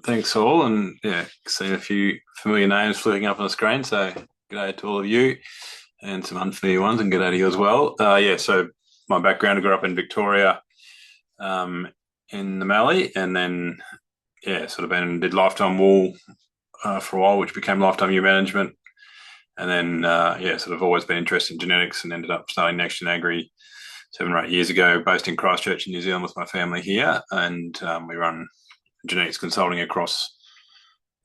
Thanks all, and yeah, seeing a few familiar names flipping up on the screen. So g'day to all of you, and some unfamiliar ones, and g'day to you as well. So my background, I grew up in Victoria, in the Mallee, and then did lifetime wool for a while, which became lifetime ewe management, and then always been interested in genetics, and ended up starting NeXtgen Agri 7 or 8 years ago, based in Christchurch in New Zealand with my family here, and we run genetics consulting across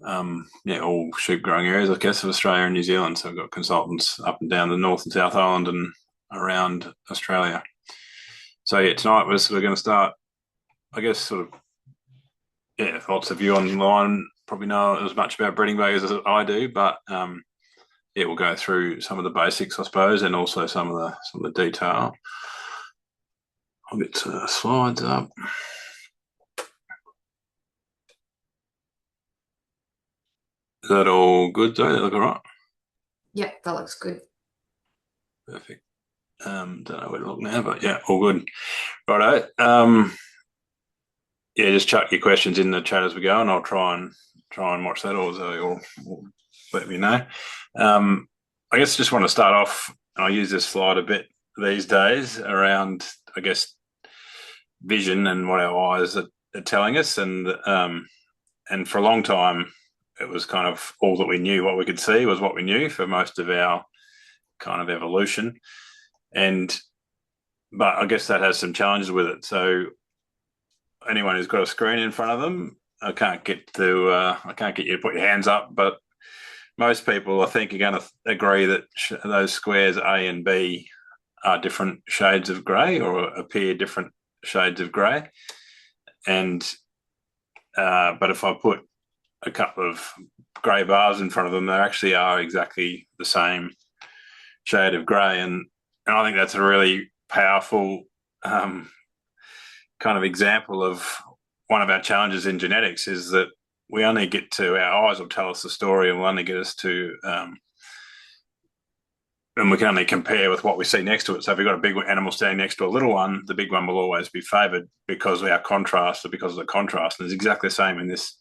all sheep growing areas, I guess, of Australia and New Zealand. So we've got consultants up and down the North and South Island and around Australia. So yeah, tonight we're sort of going to start, I guess, lots of you online probably know as much about breeding values as I do, but we'll go through some of the basics, I suppose, and also some of the detail. I'll get slides up. Is that all good, though? That look all right? Yeah, that looks good. Perfect. Don't know where to look now, but yeah, all good. Righto. Just chuck your questions in the chat as we go, and I'll try and watch that, or Zoe will let me know. I guess I just want to start off, and I use this slide a bit these days around, I guess, vision and what our eyes are telling us, and for a long time it was kind of all that we knew. What we could see was what we knew for most of our kind of evolution, but I guess that has some challenges with it. So anyone who's got a screen in front of them, I can't get you to put your hands up, but most people, I think, are going to agree that those squares A and B are different shades of grey, or appear different shades of grey. And but if I put a couple of grey bars in front of them, they actually are exactly the same shade of grey. And I think that's a really powerful kind of example of one of our challenges in genetics, is that we only get to, our eyes will tell us the story, and we'll only get us to, and we can only compare with what we see next to it. So if we've got a big animal standing next to a little one, the big one will always be favoured because of our contrast, or because of the contrast. And it's exactly the same in this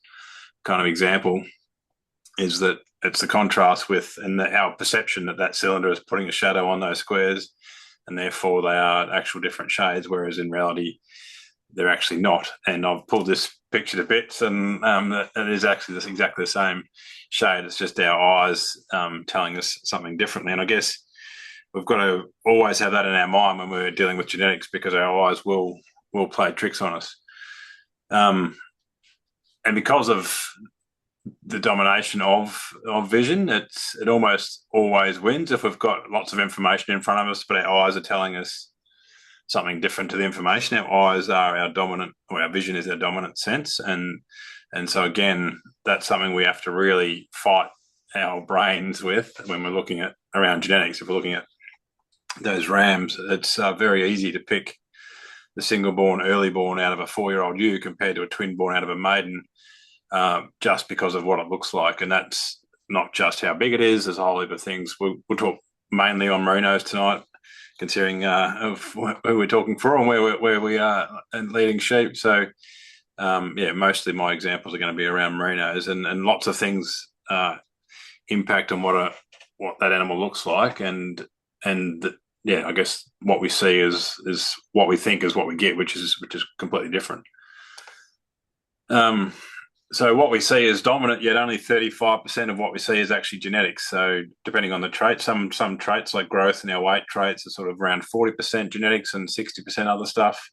kind of example, is that it's the contrast with, and our perception that cylinder is putting a shadow on those squares, and therefore they are actual different shades, whereas in reality they're actually not. And I've pulled this picture to bits, and it is actually exactly the same shade. It's just our eyes telling us something differently. And I guess we've got to always have that in our mind when we're dealing with genetics, because our eyes will play tricks on us. And because of the domination of vision, it almost always wins. If we've got lots of information in front of us, but our eyes are telling us something different to the information, our eyes are our dominant, or our vision is our dominant sense. And so again, that's something we have to really fight our brains with when we're looking at around genetics. If we're looking at those rams, it's very easy to pick the single born, early born out of a 4-year-old ewe compared to a twin born out of a maiden, just because of what it looks like. And that's not just how big it is. There's a whole heap of things. We'll talk mainly on merinos tonight, considering of who we're talking for and where we are and leading sheep. So mostly my examples are going to be around merinos, and lots of things impact on what that animal looks like, and I guess what we see is what we think is what we get, which is completely different. So what we see is dominant, yet only 35% of what we see is actually genetics. So depending on the trait, some traits like growth and our weight traits are sort of around 40% genetics and 60% other stuff.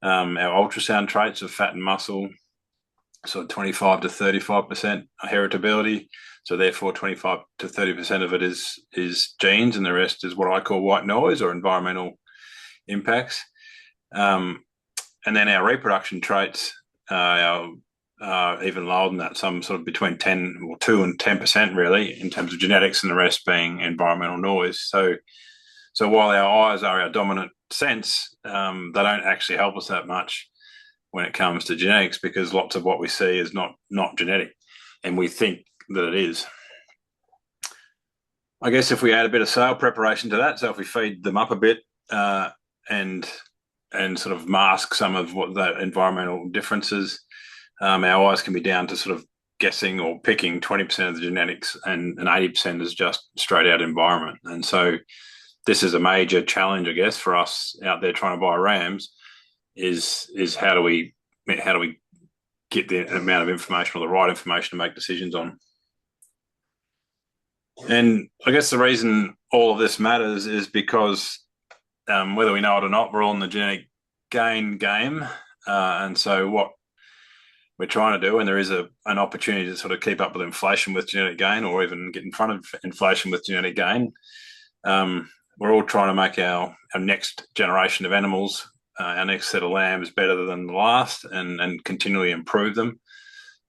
Our ultrasound traits of fat and muscle, so 25 to 35% heritability. So therefore 25 to 30% of it is genes, and the rest is what I call white noise, or environmental impacts. And then our reproduction traits are even lower than that, some sort of between 2 and 10% really, in terms of genetics, and the rest being environmental noise. So while our eyes are our dominant sense, they don't actually help us that much when it comes to genetics, because lots of what we see is not genetic, and we think that it is. I guess if we add a bit of sale preparation to that, so if we feed them up a bit and sort of mask some of what the environmental differences, our eyes can be down to sort of guessing or picking 20% of the genetics, and 80% is just straight out environment. And so this is a major challenge, I guess, for us out there trying to buy rams. Is how do we get the amount of information or the right information to make decisions on? And I guess the reason all of this matters is because whether we know it or not, we're all in the genetic gain game. And so what we're trying to do, and there is an opportunity to sort of keep up with inflation with genetic gain, or even get in front of inflation with genetic gain. We're all trying to make our next generation of animals, our next set of lambs, better than the last, and continually improve them.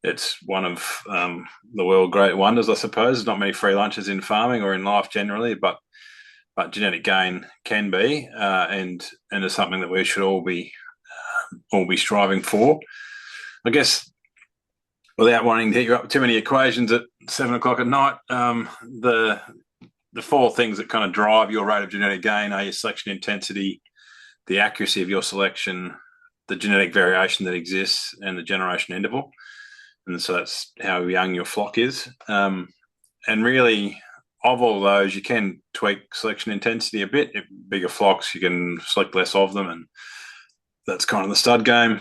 It's one of the world's great wonders, I suppose. There's not many free lunches in farming or in life generally, but genetic gain can be, and it's something that we should all be striving for. I guess without wanting to hit you up with too many equations at 7 o'clock at night, the four things that kind of drive your rate of genetic gain are your selection intensity, the accuracy of your selection, the genetic variation that exists, and the generation interval. And so that's how young your flock is. And really, of all those, you can tweak selection intensity a bit. Bigger flocks, you can select less of them, and that's kind of the stud game.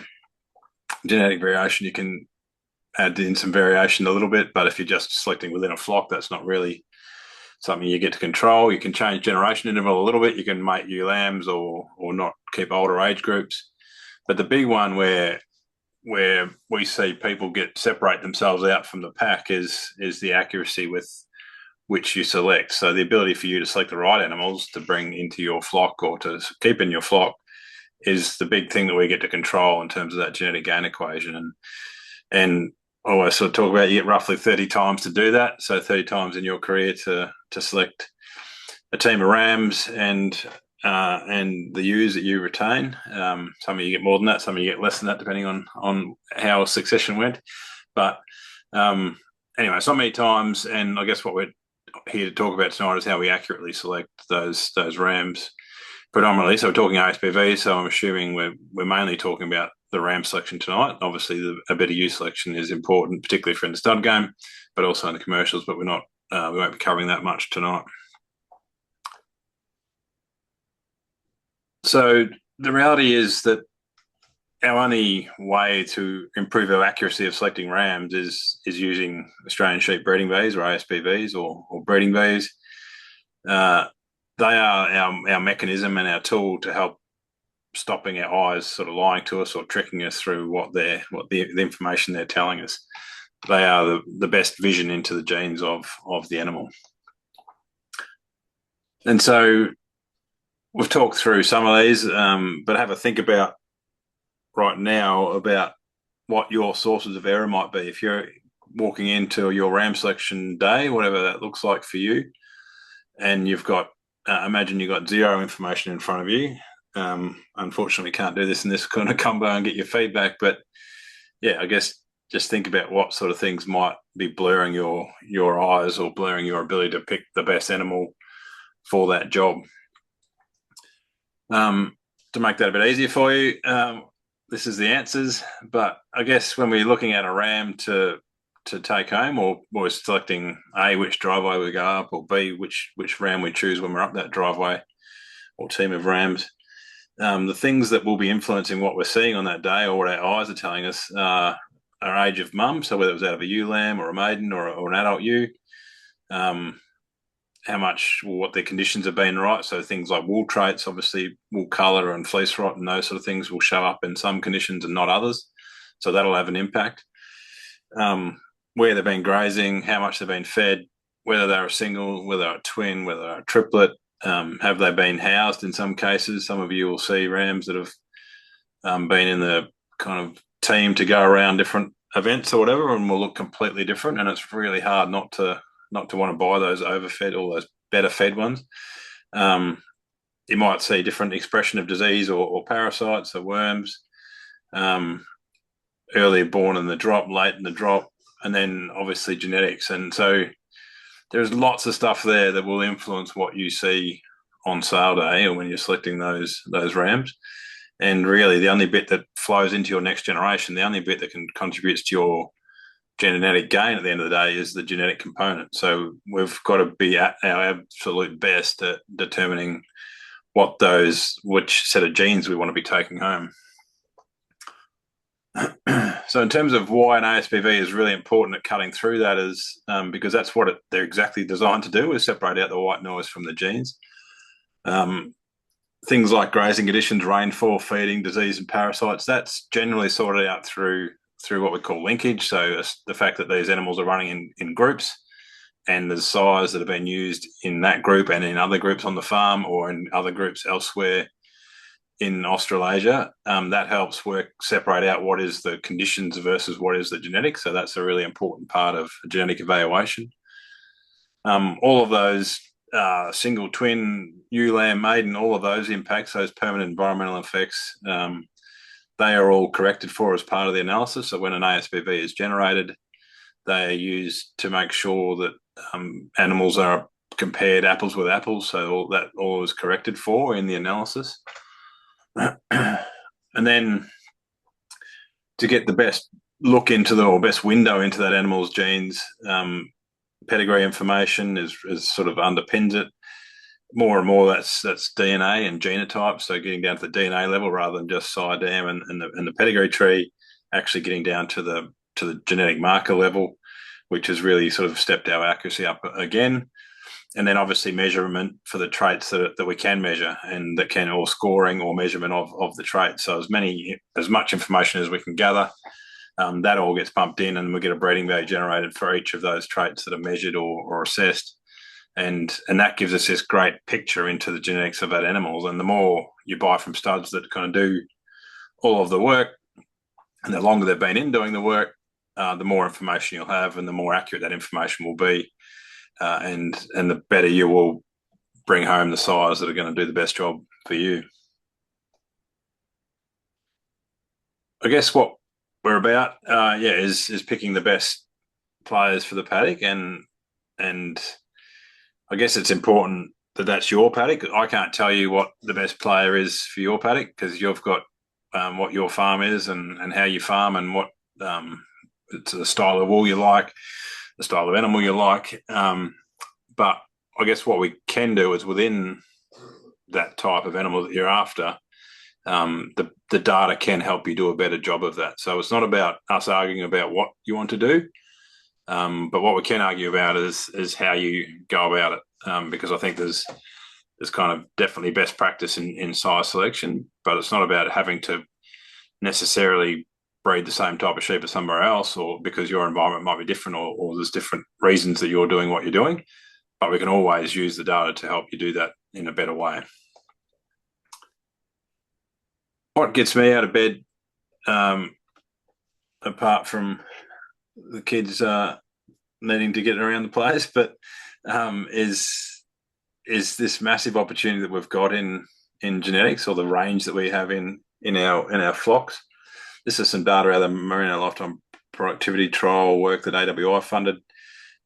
Genetic variation, you can add in some variation a little bit, but if you're just selecting within a flock, that's not really something you get to control. You can change generation interval a little bit. You can mate ewe lambs or not keep older age groups. But the big one where we see people separate themselves out from the pack is the accuracy with which you select. So the ability for you to select the right animals to bring into your flock or to keep in your flock is the big thing that we get to control in terms of that genetic gain equation. And I always sort of talk about you get roughly 30 times to do that. So 30 times in your career to select a team of rams and the ewes that you retain. Some of you get more than that, some of you get less than that, depending on how succession went. But anyway, it's not many times, and I guess what we're here to talk about tonight is how we accurately select those rams predominantly. So we're talking ASBV'S, so I'm assuming we're mainly talking about the ram selection tonight. Obviously, a bit of ewe selection is important, particularly for in the stud game, but also in the commercials, but we won't be covering that much tonight. So the reality is that our only way to improve our accuracy of selecting rams is using Australian sheep breeding bees or ASBV'S or breeding bees. They are our mechanism and our tool to help stopping our eyes sort of lying to us or tricking us through what the information they're telling us. They are the best vision into the genes of the animal. And so we've talked through some of these, but have a think about right now about what your sources of error might be. If you're walking into your ram selection day, whatever that looks like for you, and you've got, imagine you've got zero information in front of you. Unfortunately, can't do this in this kind of combo and get your feedback, but yeah, I guess just think about what sort of things might be blurring your eyes or blurring your ability to pick the best animal for that job. To make that a bit easier for you, this is the answers. But I guess when we're looking at a ram to take home, or we're selecting A, which driveway we go up, or B, which ram we choose when we're up that driveway or team of rams, the things that will be influencing what we're seeing on that day or what our eyes are telling us are age of mum, so whether it was out of a ewe lamb or a maiden or an adult ewe, how much, what their conditions have been, right? So things like wool traits, obviously wool colour and fleece rot and those sort of things will show up in some conditions and not others. So that'll have an impact. Where they've been grazing, how much they've been fed, whether they're a single, whether they're a twin, whether they're a triplet, have they been housed in some cases? Some of you will see rams that have been in the kind of team to go around different events or whatever and will look completely different, and it's really hard not to want to buy those overfed or those better fed ones. You might see different expression of disease or parasites or worms, earlier born in the drop, late in the drop, and then obviously genetics. And so there's lots of stuff there that will influence what you see on sale day or when you're selecting those rams. And really, the only bit that flows into your next generation, the only bit that contributes to your genetic gain at the end of the day is the genetic component. So we've got to be at our absolute best at determining which set of genes we want to be taking home. So in terms of why an ASBV is really important at cutting through that is because that's what they're exactly designed to do, is separate out the white noise from the genes. Things like grazing conditions, rainfall, feeding, disease and parasites, that's generally sorted out through what we call linkage. So the fact that these animals are running in groups and the size that have been used in that group and in other groups on the farm or in other groups elsewhere in Australasia, that helps separate out what is the conditions versus what is the genetics. So that's a really important part of genetic evaluation. All of those single, twin, ewe, lamb, maiden, all of those impacts, those permanent environmental effects, they are all corrected for as part of the analysis. So when an ASBV is generated, they are used to make sure that animals are compared apples with apples. So all is corrected for in the analysis. And then to get the best look into or best window into that animal's genes, pedigree information is sort of underpins it. More and more that's DNA and genotype, so getting down to the DNA level rather than just SciDam and the pedigree tree, actually getting down to the genetic marker level, which has really sort of stepped our accuracy up again. And then obviously measurement for the traits that we can measure and that can, or scoring or measurement of the traits. So as much information as we can gather, that all gets pumped in and we get a breeding value generated for each of those traits that are measured or assessed. And that gives us this great picture into the genetics of that animals. And the more you buy from studs that kind of do all of the work, and the longer they've been in doing the work, the more information you'll have and the more accurate that information will be. And the better you will bring home the sires that are going to do the best job for you. I guess what we're about, is picking the best players for the paddock, and I guess it's important that that's your paddock. I can't tell you what the best player is for your paddock because you've got what your farm is and how you farm and what it's the style of wool you like, the style of animal you like. But I guess what we can do is within that type of animal that you're after, the data can help you do a better job of that. So it's not about us arguing about what you want to do, but what we can argue about is how you go about it, because I think there's kind of definitely best practice in size selection, but it's not about having to necessarily breed the same type of sheep as somewhere else, or because your environment might be different, or there's different reasons that you're doing what you're doing. But we can always use the data to help you do that in a better way. What gets me out of bed, apart from the kids needing to get around the place, but is this massive opportunity that we've got in genetics, or the range that we have in our flocks. This is some data out of the Merino Lifetime Productivity Trial work that AWI funded,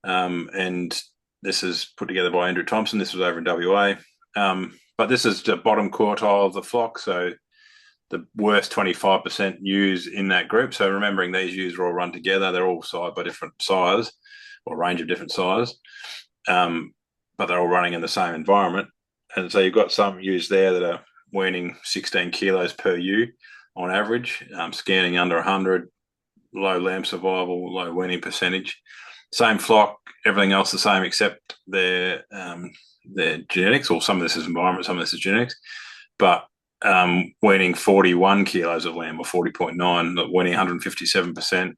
and this is put together by Andrew Thompson. This was over in WA, but this is the bottom quartile of the flock, so the worst 25% ewes in that group. So remembering these ewes are all run together, they're all sized by different size or range of different size, but they're all running in the same environment. And so you've got some ewes there that are weaning 16 kilos per ewe on average, scanning under 100, low lamb survival, low weaning percentage. Same flock, everything else the same except their genetics, or some of this is environment, some of this is genetics, but weaning 41 kilos of lamb, or 40.9, weaning 157%,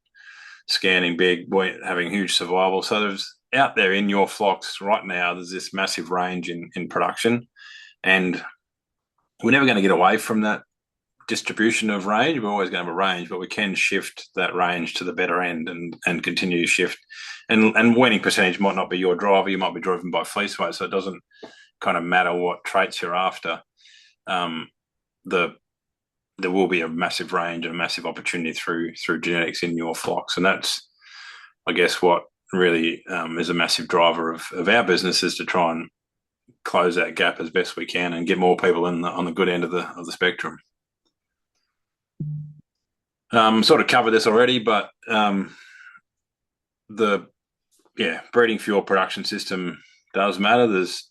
scanning big, having huge survival. So there's out there in your flocks right now, there's this massive range in production, and we're never going to get away from that distribution of range. We're always going to have a range, but we can shift that range to the better end and continue to shift. And weaning percentage might not be your driver. You might be driven by fleece weight, so it doesn't kind of matter what traits you're after. There will be a massive range and a massive opportunity through genetics in your flocks, and that's, I guess, what really is a massive driver of our business, is to try and close that gap as best we can and get more people on the good end of the spectrum. Sort of covered this already, but the breeding fuel production system does matter. There's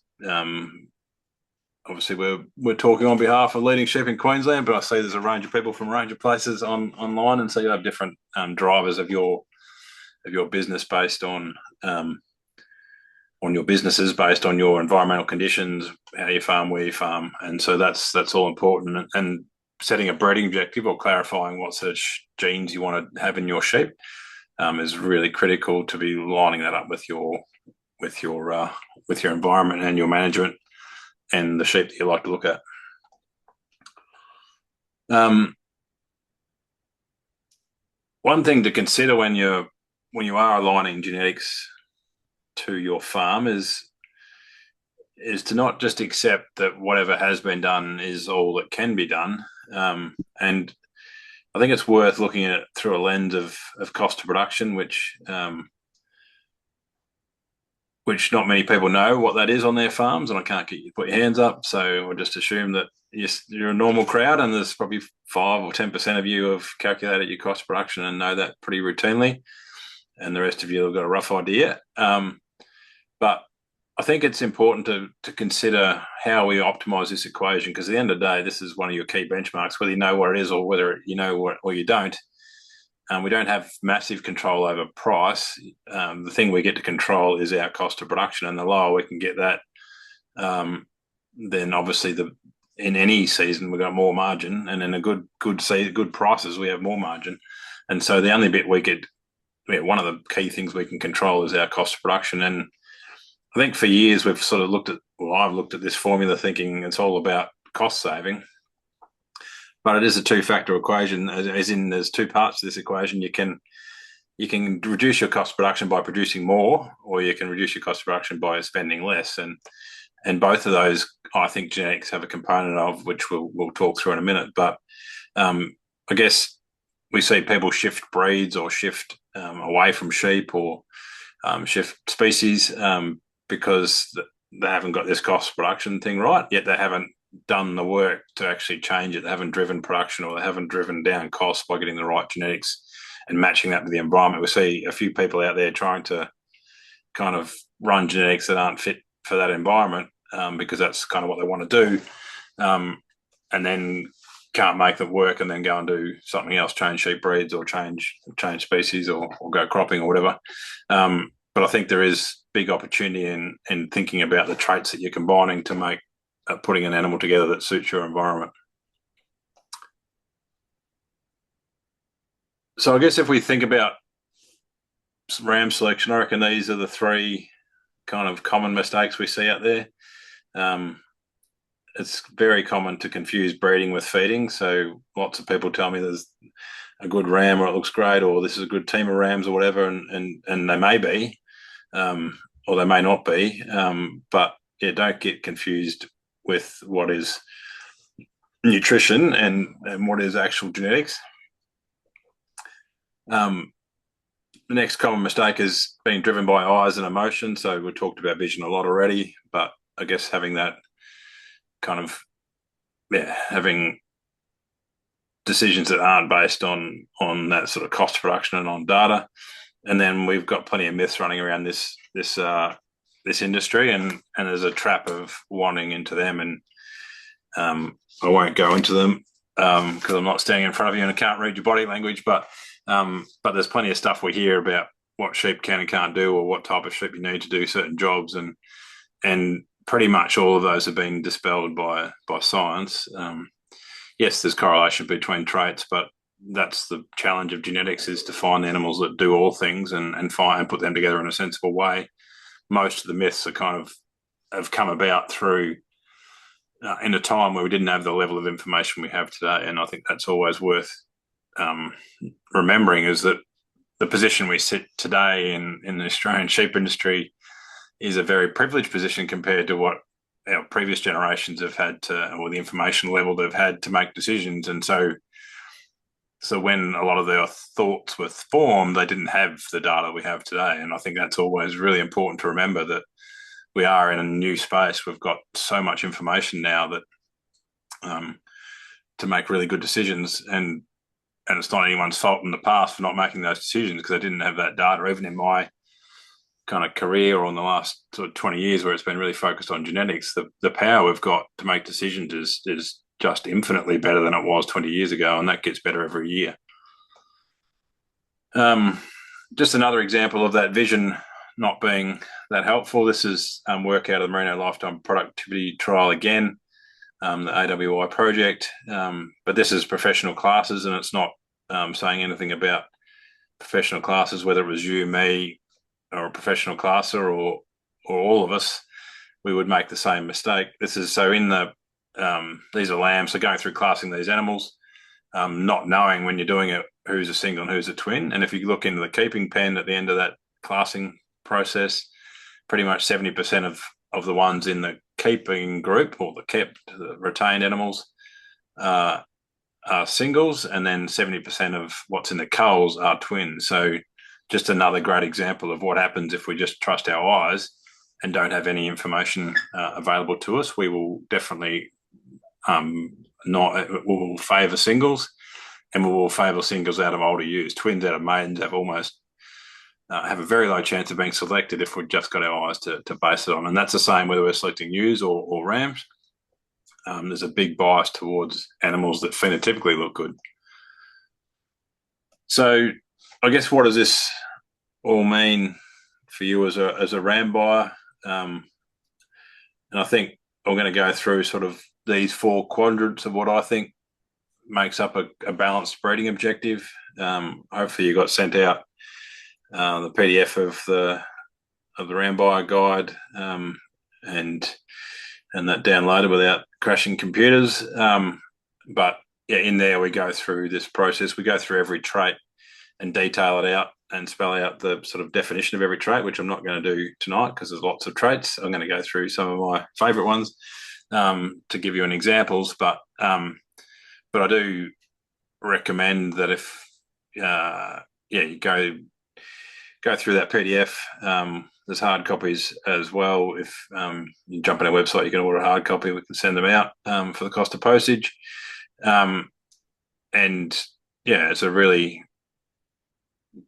obviously we're talking on behalf of leading sheep in Queensland, but I see there's a range of people from a range of places online, and so you have different drivers of your business based on your businesses, based on your environmental conditions, how you farm, where you farm, and so that's all important. And setting a breeding objective or clarifying what sort of genes you want to have in your sheep is really critical to be lining that up with your environment and your management and the sheep that you like to look at. One thing to consider when you are aligning genetics to your farm is to not just accept that whatever has been done is all that can be done. And I think it's worth looking at it through a lens of cost of production, which not many people know what that is on their farms, and I can't get you to put your hands up. So I'll just assume that you're a normal crowd, and there's probably 5 or 10% of you have calculated your cost of production and know that pretty routinely, and the rest of you have got a rough idea. But I think it's important to consider how we optimize this equation, because at the end of the day, this is one of your key benchmarks, whether you know what it is or whether you know what or you don't. We don't have massive control over price. The thing we get to control is our cost of production, and the lower we can get that, then obviously in any season we've got more margin, and in a good prices we have more margin. And so the only bit one of the key things we can control is our cost of production. And I think for years we've sort of I've looked at this formula thinking it's all about cost saving. But it is a two-factor equation, as in there's two parts to this equation. You can reduce your cost of production by producing more, or you can reduce your cost of production by spending less. And both of those, I think, genetics have a component of, which we'll talk through in a minute. But I guess we see people shift breeds or shift away from sheep or shift species because they haven't got this cost of production thing right, yet they haven't done the work to actually change it. They haven't driven production, or they haven't driven down costs by getting the right genetics and matching that with the environment. We see a few people out there trying to kind of run genetics that aren't fit for that environment because that's kind of what they want to do, and then can't make it work, and then go and do something else, change sheep breeds or change species or go cropping or whatever. But I think there is big opportunity in thinking about the traits that you're combining to make putting an animal together that suits your environment. So I guess if we think about ram selection, I reckon these are the three kind of common mistakes we see out there. It's very common to confuse breeding with feeding. So lots of people tell me there's a good ram, or it looks great, or this is a good team of rams or whatever, and they may be, or they may not be. But don't get confused with what is nutrition and what is actual genetics. The next common mistake is being driven by eyes and emotion. So we talked about vision a lot already, but I guess having that kind of having decisions that aren't based on that sort of cost of production and on data. And then we've got plenty of myths running around this industry, and there's a trap of wanting into them, and I won't go into them because I'm not standing in front of you and I can't read your body language, but there's plenty of stuff we hear about what sheep can and can't do, or what type of sheep you need to do certain jobs, and pretty much all of those have been dispelled by science. Yes, there's correlation between traits, but that's the challenge of genetics, is to find animals that do all things and put them together in a sensible way. Most of the myths are kind of have come about through in a time where we didn't have the level of information we have today. And I think that's always worth remembering, is that the position we sit today in the Australian sheep industry is a very privileged position compared to what our previous generations have had to, or the information level they've had to make decisions. And so when a lot of their thoughts were formed, they didn't have the data we have today. And I think that's always really important to remember, that we are in a new space. We've got so much information now that to make really good decisions, and and it's not anyone's fault in the past for not making those decisions because they didn't have that data. Even in my kind of career or in the last sort of 20 years where it's been really focused on genetics, the power we've got to make decisions is just infinitely better than it was 20 years ago, and that gets better every year. Just another example of that vision not being that helpful. This is work out of the Merino Lifetime Productivity Trial again, the AWI project. But this is professional classes, and it's not saying anything about professional classes, whether it was you, me, or a professional classer, or all of us. We would make the same mistake. This is so in the these are lambs, so going through classing these animals, not knowing when you're doing it who's a single and who's a twin. And if you look into the keeping pen at the end of that classing process, pretty much 70% of the ones in the keeping group, or the retained animals, are singles, and then 70% of what's in the culls are twins. So just another great example of what happens if we just trust our eyes and don't have any information available to us. We will definitely we'll favour singles, and we will favour singles out of older ewes. Twins out of maidens have almost have a very low chance of being selected if we've just got our eyes to base it on. And that's the same whether we're selecting ewes or rams. There's a big bias towards animals that phenotypically look good. So I guess what does this all mean for you as a ram buyer? And I think I'm going to go through sort of these 4 quadrants of what I think makes up a balanced breeding objective. Hopefully you got sent out the PDF of the ram buyer guide and that downloaded without crashing computers. But yeah, in there we go through this process. We go through every trait and detail it out and spell out the sort of definition of every trait, which I'm not going to do tonight because there's lots of traits. I'm going to go through some of my favourite ones to give you an examples. But I do recommend that if you go through that PDF. There's hard copies as well. If you jump on our website, you can order a hard copy. We can send them out for the cost of postage. And yeah, it's a really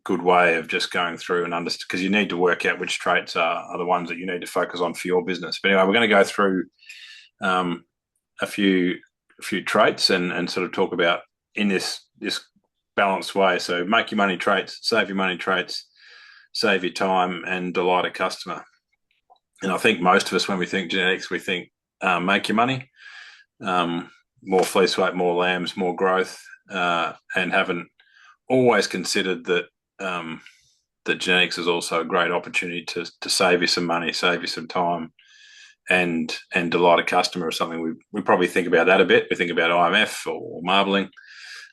good way of just going through and understand, because you need to work out which traits are the ones that you need to focus on for your business. But anyway, we're going to go through a few traits and sort of talk about in this balanced way. So make your money traits, save your money traits, save your time, and delight a customer. And I think most of us, when we think genetics, we think make your money, more fleece weight, more lambs, more growth, and haven't always considered that that genetics is also a great opportunity to save you some money, save you some time, and delight a customer, or something. We probably think about that a bit. We think about IMF or marbling.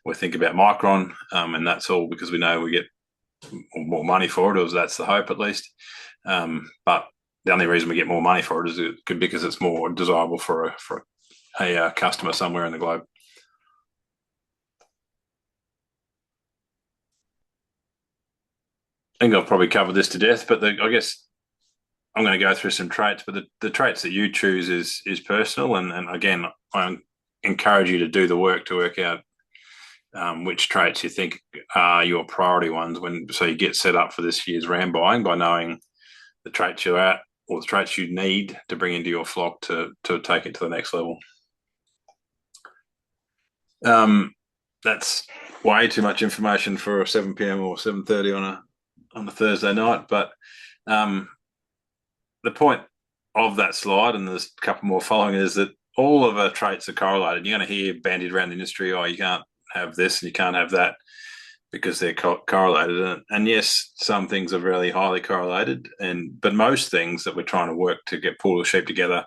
We think about Micron, and that's all because we know we get more money for it, or that's the hope at least. But the only reason we get more money for it is because it's more desirable for a customer somewhere in the globe. I think I've probably covered this to death, but I guess I'm going to go through some traits. But the traits that you choose is personal, and again, I encourage you to do the work to work out which traits you think are your priority ones so you get set up for this year's ram buying by knowing the traits you're at or the traits you need to bring into your flock to take it to the next level. That's way too much information for 7 p.m. or 7:30 on a Thursday night, but the point of that slide, and there's a couple more following, is that all of our traits are correlated. You're going to hear bandied around the industry, oh, you can't have this and you can't have that because they're correlated. And yes, some things are really highly correlated, but most things that we're trying to work to get pool of sheep together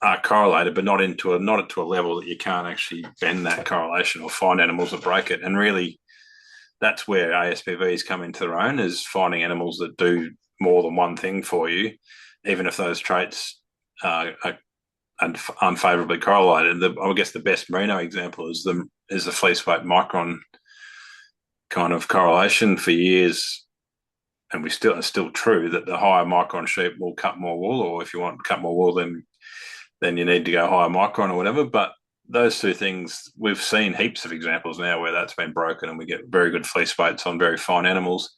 are correlated, but not to a level that you can't actually bend that correlation or find animals that break it. And really, that's where ASBV'S come into their own, is finding animals that do more than one thing for you, even if those traits are unfavorably correlated. I guess the best merino example is the fleece weight Micron kind of correlation for years, and it's still true that the higher Micron sheep will cut more wool, or if you want to cut more wool, then you need to go higher Micron or whatever. But those two things, we've seen heaps of examples now where that's been broken, and we get very good fleece weights on very fine animals.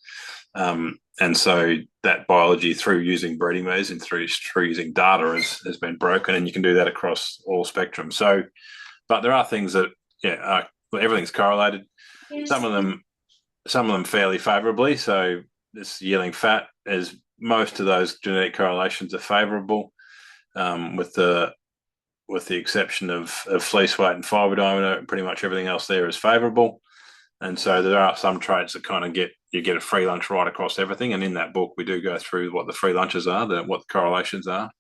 And so that biology, through using breeding means and through using data, has been broken, and you can do that across all spectrum. So, but there are things that, everything's correlated. Some of them fairly favourably. So this yielding fat, as most of those genetic correlations are favourable, with the exception of fleece weight and fibre diameter. Pretty much everything else there is favourable. And so there are some traits that kind of get a free lunch right across everything. And in that book, we do go through what the free lunches are, what the correlations are.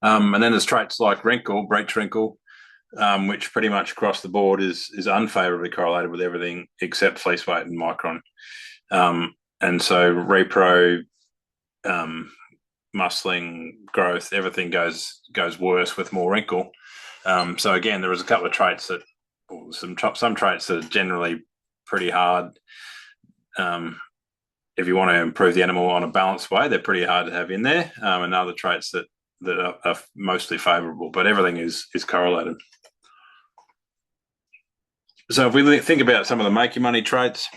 And then there's traits like breech wrinkle, which pretty much across the board is unfavourably correlated with everything except fleece weight and micron. And so repro, muscling, growth, everything goes worse with more wrinkle. So again, there was a couple of traits that, some traits that are generally pretty hard. If you want to improve the animal on a balanced way, they're pretty hard to have in there. And other traits that are mostly favourable, but everything is correlated. So if we think about some of the make your money traits,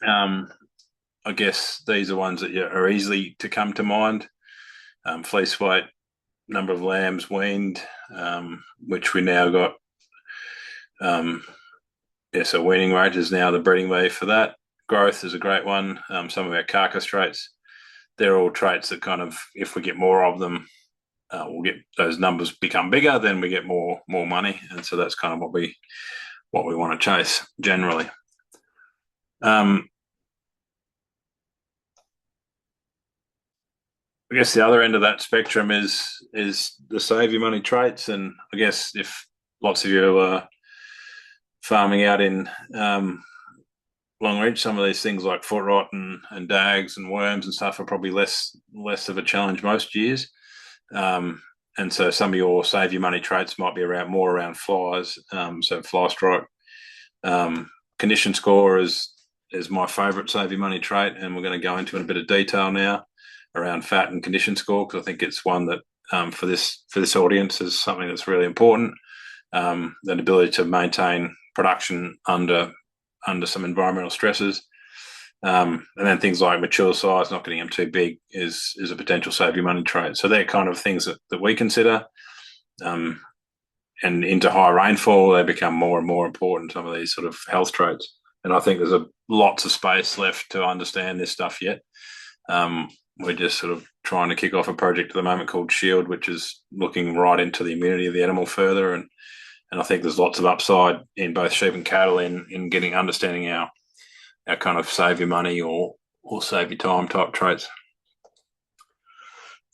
I guess these are ones that are easily to come to mind. Fleece weight, number of lambs weaned, which we now got. So weaning rate is now the breeding value for that. Growth is a great one. Some of our carcass traits, they're all traits that kind of, if we get more of them, we'll get those numbers become bigger, then we get more money. And so that's kind of what we want to chase generally. I guess the other end of that spectrum is the save your money traits. And I guess if lots of you are farming out in Longreach, some of these things like foot rot and dags and worms and stuff are probably less of a challenge most years. And so some of your save your money traits might be more around flies. So fly strike, condition score is my favourite save your money trait, and we're going to go into in a bit of detail now around fat and condition score, because I think it's one that for this audience is something that's really important. That ability to maintain production under some environmental stresses, and then things like mature size, not getting them too big, is a potential save your money trait. So they're kind of things that we consider. And into high rainfall, they become more and more important, some of these sort of health traits. And I think there's lots of space left to understand this stuff yet. We're just sort of trying to kick off a project at the moment called Shield, which is looking right into the immunity of the animal further. And I think there's lots of upside in both sheep and cattle in understanding our kind of save your money or save your time type traits.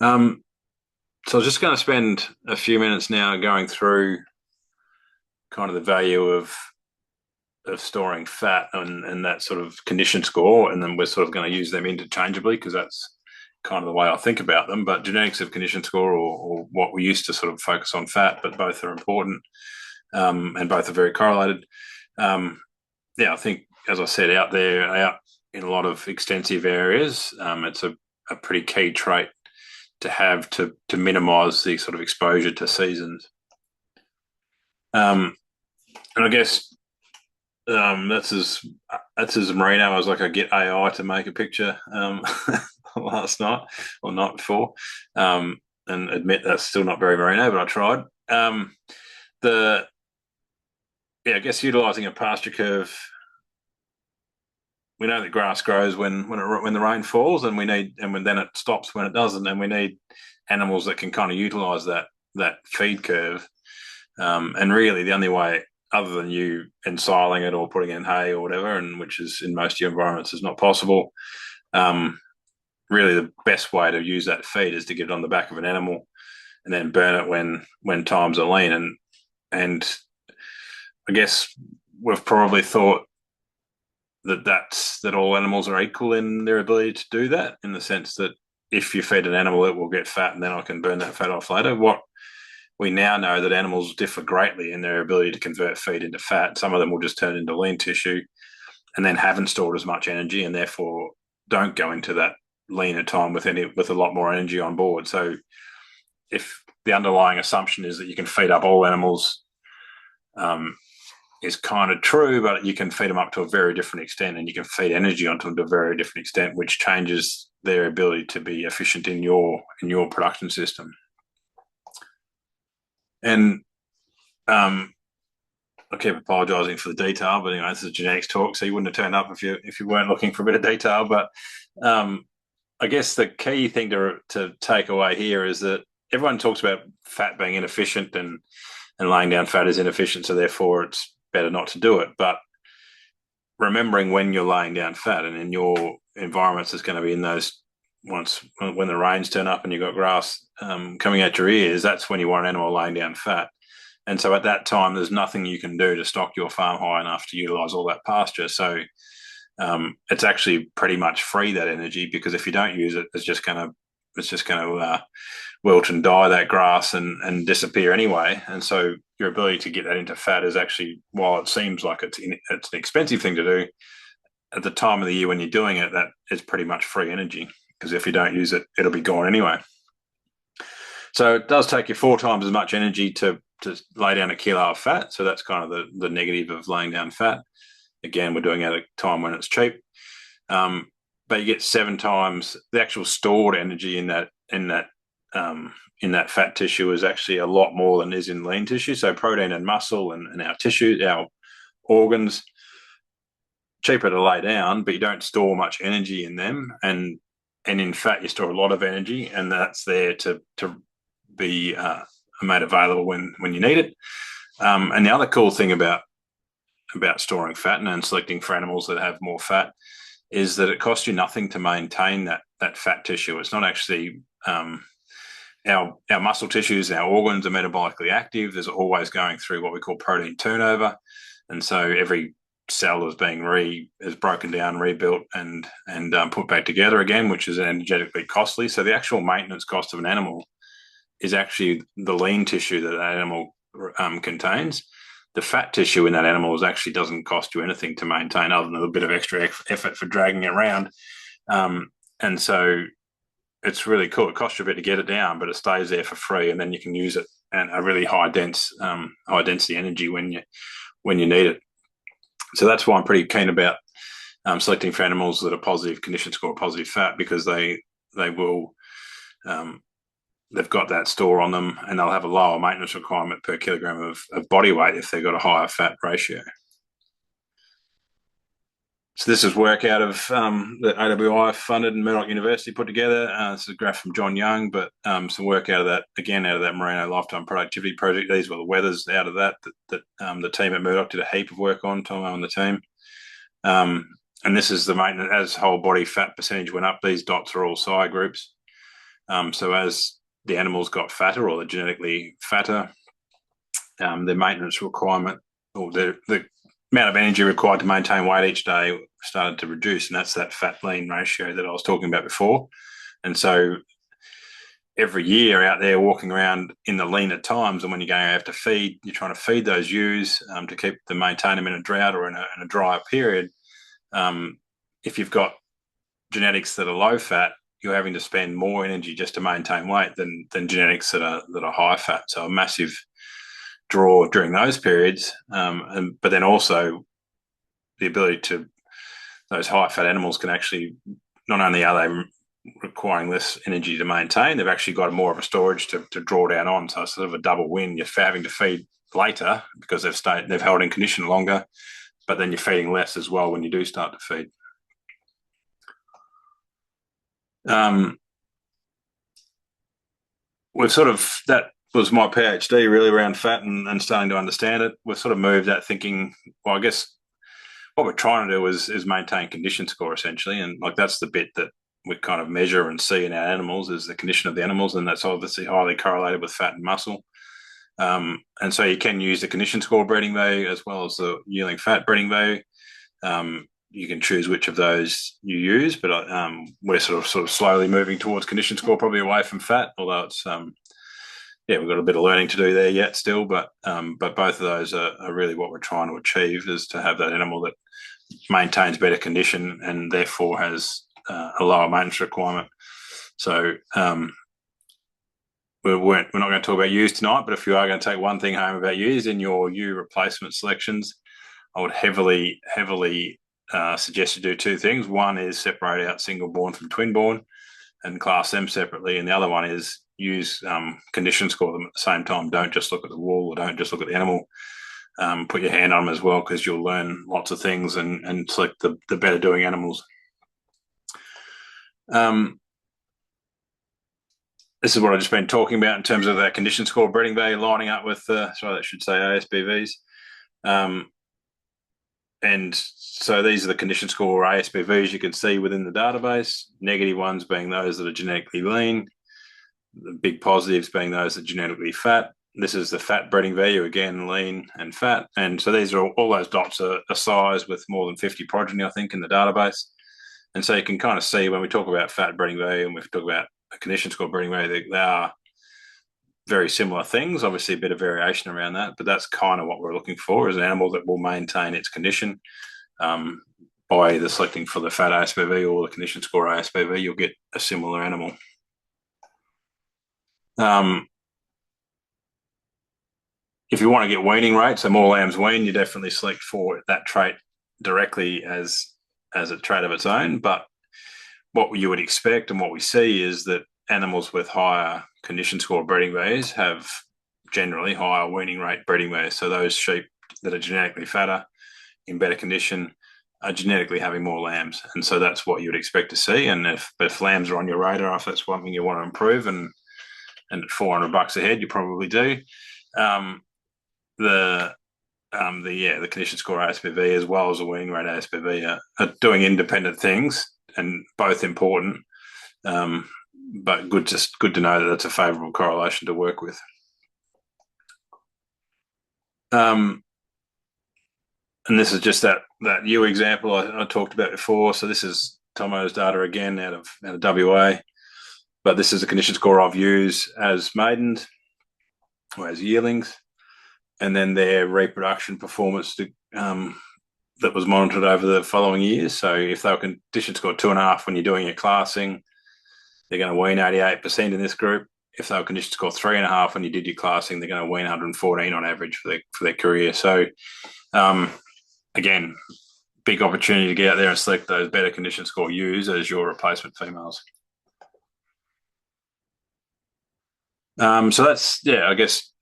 So I'm just going to spend a few minutes now going through kind of the value of storing fat and that sort of condition score, and then we're sort of going to use them interchangeably because that's kind of the way I think about them. But genetics of condition score, or what we used to sort of focus on fat, but both are important, and both are very correlated. I think, as I said, out in a lot of extensive areas, it's a pretty key trait to have to minimise the sort of exposure to seasons. And I guess that's as merino as I could get AI to make a picture last night or night before, and admit that's still not very merino, but I tried. I guess utilising a pasture curve, we know that grass grows when the rain falls, and then it stops when it doesn't, and we need animals that can kind of utilise that feed curve. And really, the only way, other than you ensiling it or putting in hay or whatever, and which is in most of your environments is not possible, really the best way to use that feed is to get it on the back of an animal and then burn it when times are lean. And I guess we've probably thought that all animals are equal in their ability to do that, in the sense that if you feed an animal, it will get fat and then I can burn that fat off later. What we now know that animals differ greatly in their ability to convert feed into fat. Some of them will just turn into lean tissue and then haven't stored as much energy, and therefore don't go into that leaner time with a lot more energy on board. So if the underlying assumption is that you can feed up all animals is kind of true, but you can feed them up to a very different extent, and you can feed energy onto them to a very different extent, which changes their ability to be efficient in your production system. And I keep apologising for the detail, but anyway, this is a genetics talk, so you wouldn't have turned up if you weren't looking for a bit of detail. But I guess the key thing to take away here is that everyone talks about fat being inefficient and laying down fat is inefficient, so therefore it's better not to do it. But remembering when you're laying down fat, and in your environments, is going to be in those when the rains turn up and you've got grass coming out your ears, that's when you want an animal laying down fat. And so at that time, there's nothing you can do to stock your farm high enough to utilise all that pasture. So it's actually pretty much free, that energy, because if you don't use it, it's just going to wilt and die, that grass, and disappear anyway. And so your ability to get that into fat is actually, while it seems like it's an expensive thing to do, at the time of the year when you're doing it, that is pretty much free energy, because if you don't use it, it'll be gone anyway. So it does take you 4 times as much energy to lay down a kilo of fat. So that's kind of the negative of laying down fat. Again, we're doing it at a time when it's cheap. But you get 7 times the actual stored energy in that fat tissue is actually a lot more than is in lean tissue. So protein and muscle and our tissue, our organs, cheaper to lay down, but you don't store much energy in them. And in fat, you store a lot of energy, and that's there to be made available when you need it. And the other cool thing about storing fat and selecting for animals that have more fat is that it costs you nothing to maintain that fat tissue. It's not actually our muscle tissues and our organs are metabolically active. There's always going through what we call protein turnover, and so every cell is broken down, rebuilt, and put back together again, which is energetically costly. So the actual maintenance cost of an animal is actually the lean tissue that animal contains. The fat tissue in that animal actually doesn't cost you anything to maintain, other than a little bit of extra effort for dragging it around. And so it's really cool. It costs you a bit to get it down, but it stays there for free, and then you can use it and a really high density energy when you need it. So that's why I'm pretty keen about selecting for animals that are positive condition score, positive fat, because they will. They've got that store on them, and they'll have a lower maintenance requirement per kilogram of body weight if they've got a higher fat ratio. So this is work out of that AWI funded and Murdoch University put together. This is a graph from John Young, but some work out of that Merino Lifetime Productivity Project. These were the weathers out of that the team at Murdoch did a heap of work on, Tomo and the team. And this is the maintenance as whole body fat percentage went up. These dots are all psi groups. So as the animals got fatter, or they're genetically fatter, their maintenance requirement, or the amount of energy required to maintain weight each day, started to reduce, and that's that fat lean ratio that I was talking about before. And so every year out there walking around in the leaner times, and when you're going to have to feed, you're trying to feed those ewes to maintain them in a drought or in a drier period. If you've got genetics that are low fat, you're having to spend more energy just to maintain weight than genetics that are high fat. So a massive draw during those periods, but then also the ability to those high fat animals can actually, not only are they requiring less energy to maintain, they've actually got more of a storage to draw down on. So it's sort of a double win. You're having to feed later because they've held in condition longer, but then you're feeding less as well when you do start to feed. That was my PhD really around fat and starting to understand it. We've sort of moved that thinking, well, I guess what we're trying to do is maintain condition score essentially. And like that's the bit that we kind of measure and see in our animals is the condition of the animals. And that's obviously highly correlated with fat and muscle. And so you can use the condition score breeding value as well as the yearling fat breeding value. You can choose which of those you use, but we're sort of slowly moving towards condition score, probably away from fat, although it's we've got a bit of learning to do there yet still, but both of those are really what we're trying to achieve, is to have that animal that maintains better condition and therefore has a lower maintenance requirement. So we're not going to talk about ewes tonight, but if you are going to take one thing home about ewes in your ewe replacement selections, I would heavily suggest you do two things. One is separate out single born from twin born and class them separately, and the other one is use condition score them at the same time. Don't just look at the wool, or don't just look at the animal. Put your hand on them as well, because you'll learn lots of things and select the better doing animals. This is what I've just been talking about in terms of that condition score breeding value lining up with, sorry, that should say ASBV'S. And so these are the condition score ASBV'S you can see within the database. Negative ones being those that are genetically lean. The big positives being those that are genetically fat. This is the fat breeding value, again, lean and fat. And so these are all those dots are size with more than 50 progeny, I think, in the database. And so you can kind of see when we talk about fat breeding value and we talk about a condition score breeding value, they are very similar things. Obviously, a bit of variation around that, but that's kind of what we're looking for, is an animal that will maintain its condition. By either selecting for the fat ASBV or the condition score ASBV, you'll get a similar animal. If you want to get weaning rate, so more lambs wean, you definitely select for that trait directly as a trait of its own. But what you would expect and what we see is that animals with higher condition score breeding values have generally higher weaning rate breeding values. So those sheep that are genetically fatter, in better condition, are genetically having more lambs. And so that's what you would expect to see. And if lambs are on your radar, if that's something you want to improve, and at $400 a head, you probably do. The condition score ASBV as well as the weaning rate ASBV are doing independent things, and both important. But good to know that that's a favourable correlation to work with. And this is just that ewe example I talked about before. So this is Tomo's data again out of WA, but this is a condition score I've used as maidens or as yearlings, and then their reproduction performance that was monitored over the following years. So if they were condition score 2.5 when you're doing your classing, they're going to wean 88% in this group. If they were condition score 3.5 when you did your classing, they're going to wean 114 on average for their career. So again, big opportunity to get out there and select those better condition score ewes as your replacement females. So that's, I guess,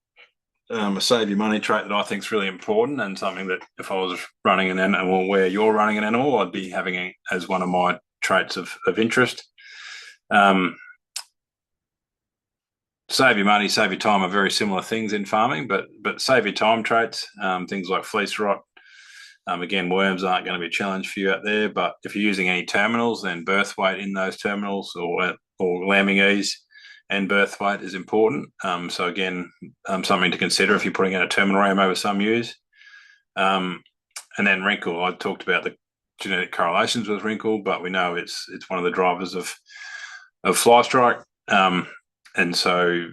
a save your money trait that I think is really important, and something that if I was running an animal where you're running an animal, I'd be having as one of my traits of interest. Save your money, save your time are very similar things in farming, but save your time traits, things like fleece rot. Again, worms aren't going to be a challenge for you out there, but if you're using any terminals, then birth weight in those terminals or lambing ease and birth weight is important. So again, something to consider if you're putting in a terminal ram over some ewes. And then wrinkle. I talked about the genetic correlations with wrinkle, but we know it's one of the drivers of fly strike. And so,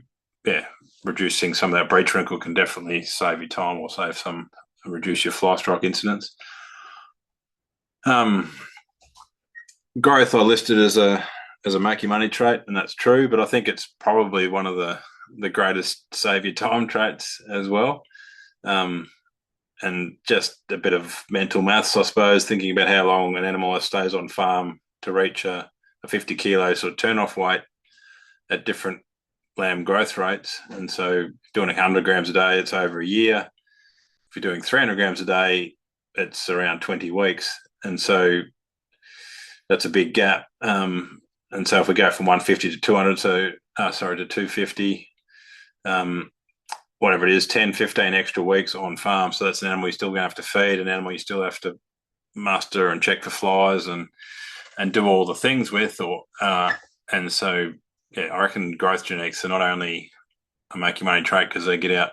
reducing some of that breech wrinkle can definitely save you time or reduce your fly strike incidence. Growth I listed as a make your money trait, and that's true, but I think it's probably one of the greatest save your time traits as well. And just a bit of mental maths, I suppose, thinking about how long an animal stays on farm to reach a 50 kilo sort of turn off weight at different lamb growth rates. And so doing 100 grams a day, it's over a year. If you're doing 300 grams a day, it's around 20 weeks. And so that's a big gap. And so if we go from 150 to 200, to 250, whatever it is, 10, 15 extra weeks on farm. So that's an animal you're still going to have to feed, an animal you still have to muster and check for flies and do all the things with. And so, I reckon growth genetics are not only a make your money trait because they get out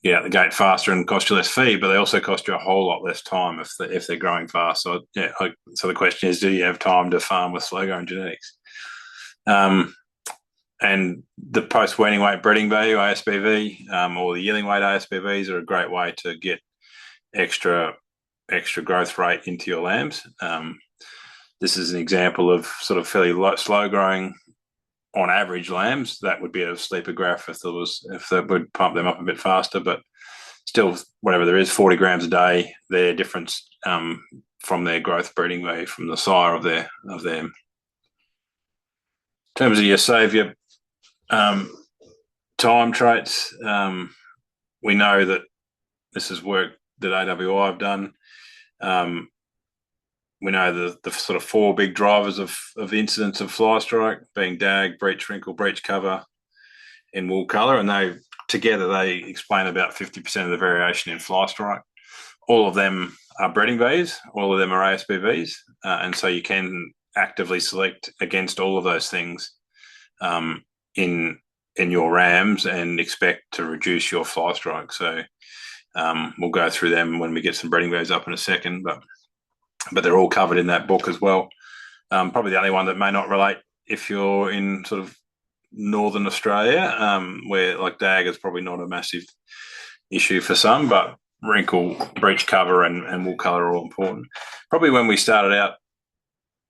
the gate faster and cost you less feed, but they also cost you a whole lot less time if they're growing fast. So so the question is, do you have time to farm with slow growing genetics? And the post weaning weight breeding value ASBV or the yearling weight ASBVs are a great way to get extra growth rate into your lambs. This is an example of sort of fairly slow growing on average lambs, that would be a sleeper graph if that would pump them up a bit faster. But still, whatever there is, 40 grams a day, their difference from their growth breeding weight from the sire of them. In terms of your saviour time traits, we know that this is work that AWI have done. We know the sort of 4 big drivers of the incidence of fly strike being dag, breech wrinkle, breech cover, and wool colour, and they explain about 50% of the variation in fly strike. All of them are breeding values, all of them are ASBV'S, and so you can actively select against all of those things in your rams and expect to reduce your fly strike. So we'll go through them when we get some breeding values up in a second, but they're all covered in that book as well. Probably the only one that may not relate if you're in sort of Northern Australia, where like dag is probably not a massive issue for some, but wrinkle, breech cover, and wool colour are all important. Probably when we started out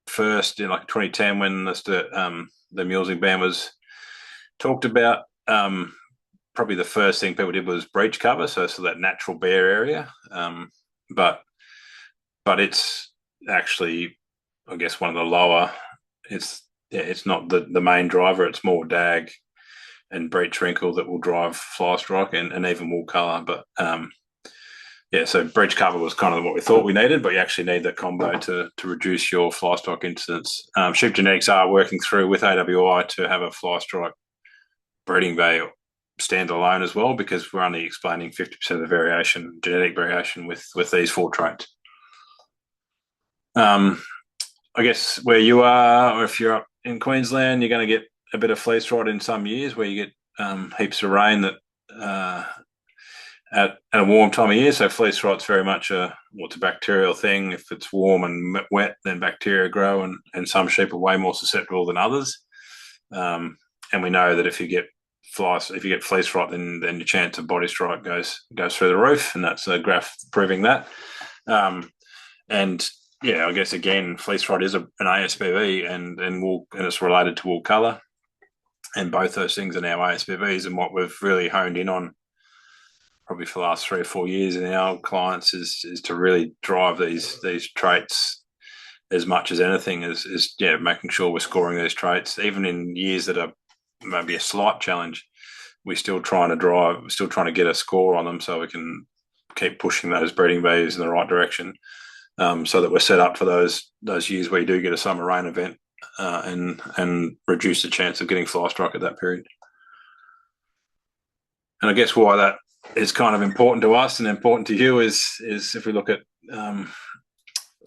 first in like 2010, when the mulesing ban was talked about, probably the first thing people did was breech cover, so that natural bare area. But it's actually, I guess, one of the lower. It's not the main driver. It's more dag and breech wrinkle that will drive fly strike and even wool colour. But so breech cover was kind of what we thought we needed, but you actually need that combo to reduce your fly strike incidence. Sheep Genetics are working through with AWI to have a fly strike breeding value standalone as well, because we're only explaining 50% of the genetic variation with these 4 traits. I guess where you are, or if you're up in Queensland, you're going to get a bit of fleece rot in some years where you get heaps of rain that at a warm time of year. So fleece rot's very much a bacterial thing. If it's warm and wet, then bacteria grow, and some sheep are way more susceptible than others. And we know that if you get fleece rot, then your chance of body strike goes through the roof, and that's a graph proving that. And I guess again, fleece rot is an ASBV, and it's related to wool colour, and both those things are now ASBVs. And what we've really honed in on, probably for the last 3 or 4 years in our clients, is to really drive these traits as much as anything. Is making sure we're scoring these traits, even in years that are maybe a slight challenge. We're still trying to get a score on them, so we can keep pushing those breeding values in the right direction. So that we're set up for those years where you do get a summer rain event, and reduce the chance of getting fly strike at that period. And I guess why that is kind of important to us and important to you is if we look at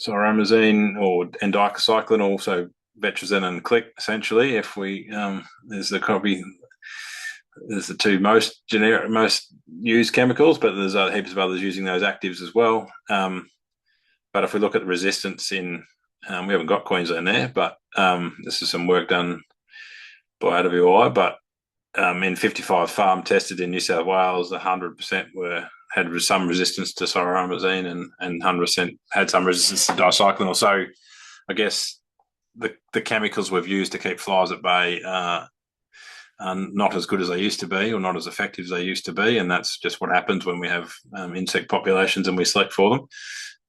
cyramazine and dicocycline, also vetrazine and click, essentially. If we there's the 2 most used chemicals, but there's heaps of others using those actives as well. But if we look at the resistance we haven't got Queensland there, but this is some work done by AWI. But in 55 farm tested in New South Wales, 100% had some resistance to cyramazine, and 100% had some resistance to dicycline. So I guess the chemicals we've used to keep flies at bay are not as good as they used to be, or not as effective as they used to be, and that's just what happens when we have insect populations and we select for them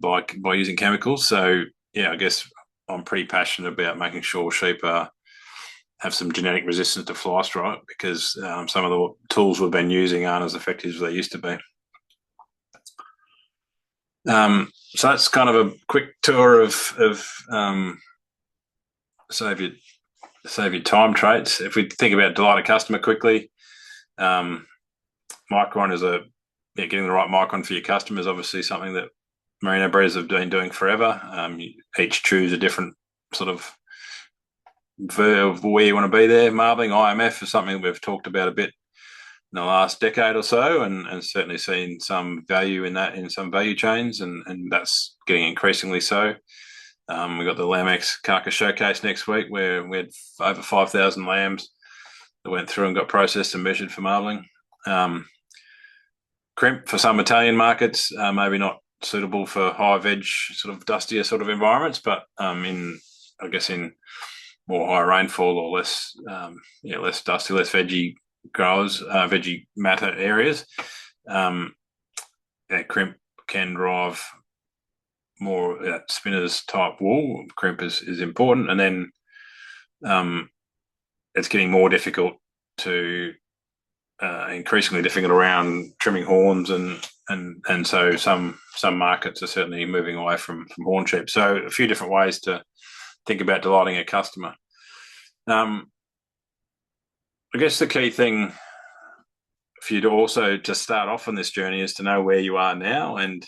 by using chemicals. So I guess I'm pretty passionate about making sure sheep have some genetic resistance to fly strike, because some of the tools we've been using aren't as effective as they used to be. So that's kind of a quick tour of saviour time traits. If we think about delight a customer quickly, micron is getting the right micron for your customer is obviously something that merino breeders have been doing forever. You each choose a different sort of where you want to be there. Marbling, IMF is something we've talked about a bit in the last decade or so, and certainly seen some value in that in some value chains, and that's getting increasingly so. We've got the Lamx Carcass Showcase next week, where we had over 5,000 lambs that went through and got processed and measured for marbling. Crimp for some Italian markets, maybe not suitable for high veg, sort of dustier sort of environments, but in more high rainfall or less less dusty, less veggie growers, veggie matter areas. Crimp can drive more spinners type wool. Crimp is important, and then it's getting more difficult to increasingly difficult around trimming horns, and so some markets are certainly moving away from horn sheep. So a few different ways to think about delighting a customer. I guess the key thing for you to also to start off on this journey is to know where you are now, and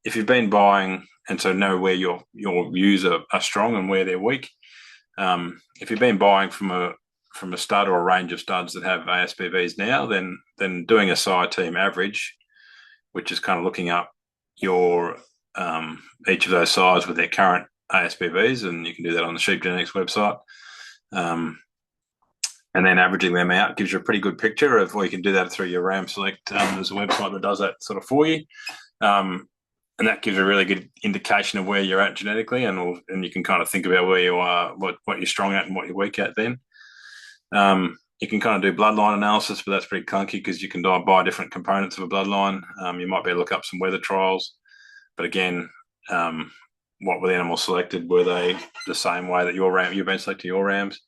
if you've been buying, and so know where your views are strong and where they're weak. If you've been buying from a stud or a range of studs that have ASBV'S now, then doing a sire team average, which is kind of looking up your each of those sires with their current ASBV'S, and you can do that on the Sheep Genetics website. And then averaging them out gives you a pretty good picture of, or you can do that through your Ram Select. There's a website that does that sort of for you. And that gives a really good indication of where you're at genetically, and you can kind of think about where you are, what you're strong at and what you're weak at then. You can kind of do bloodline analysis, but that's pretty clunky because you can buy different components of a bloodline. You might be able to look up some weather trials. But again, what were the animals selected? Were they the same way that you've been selecting your rams?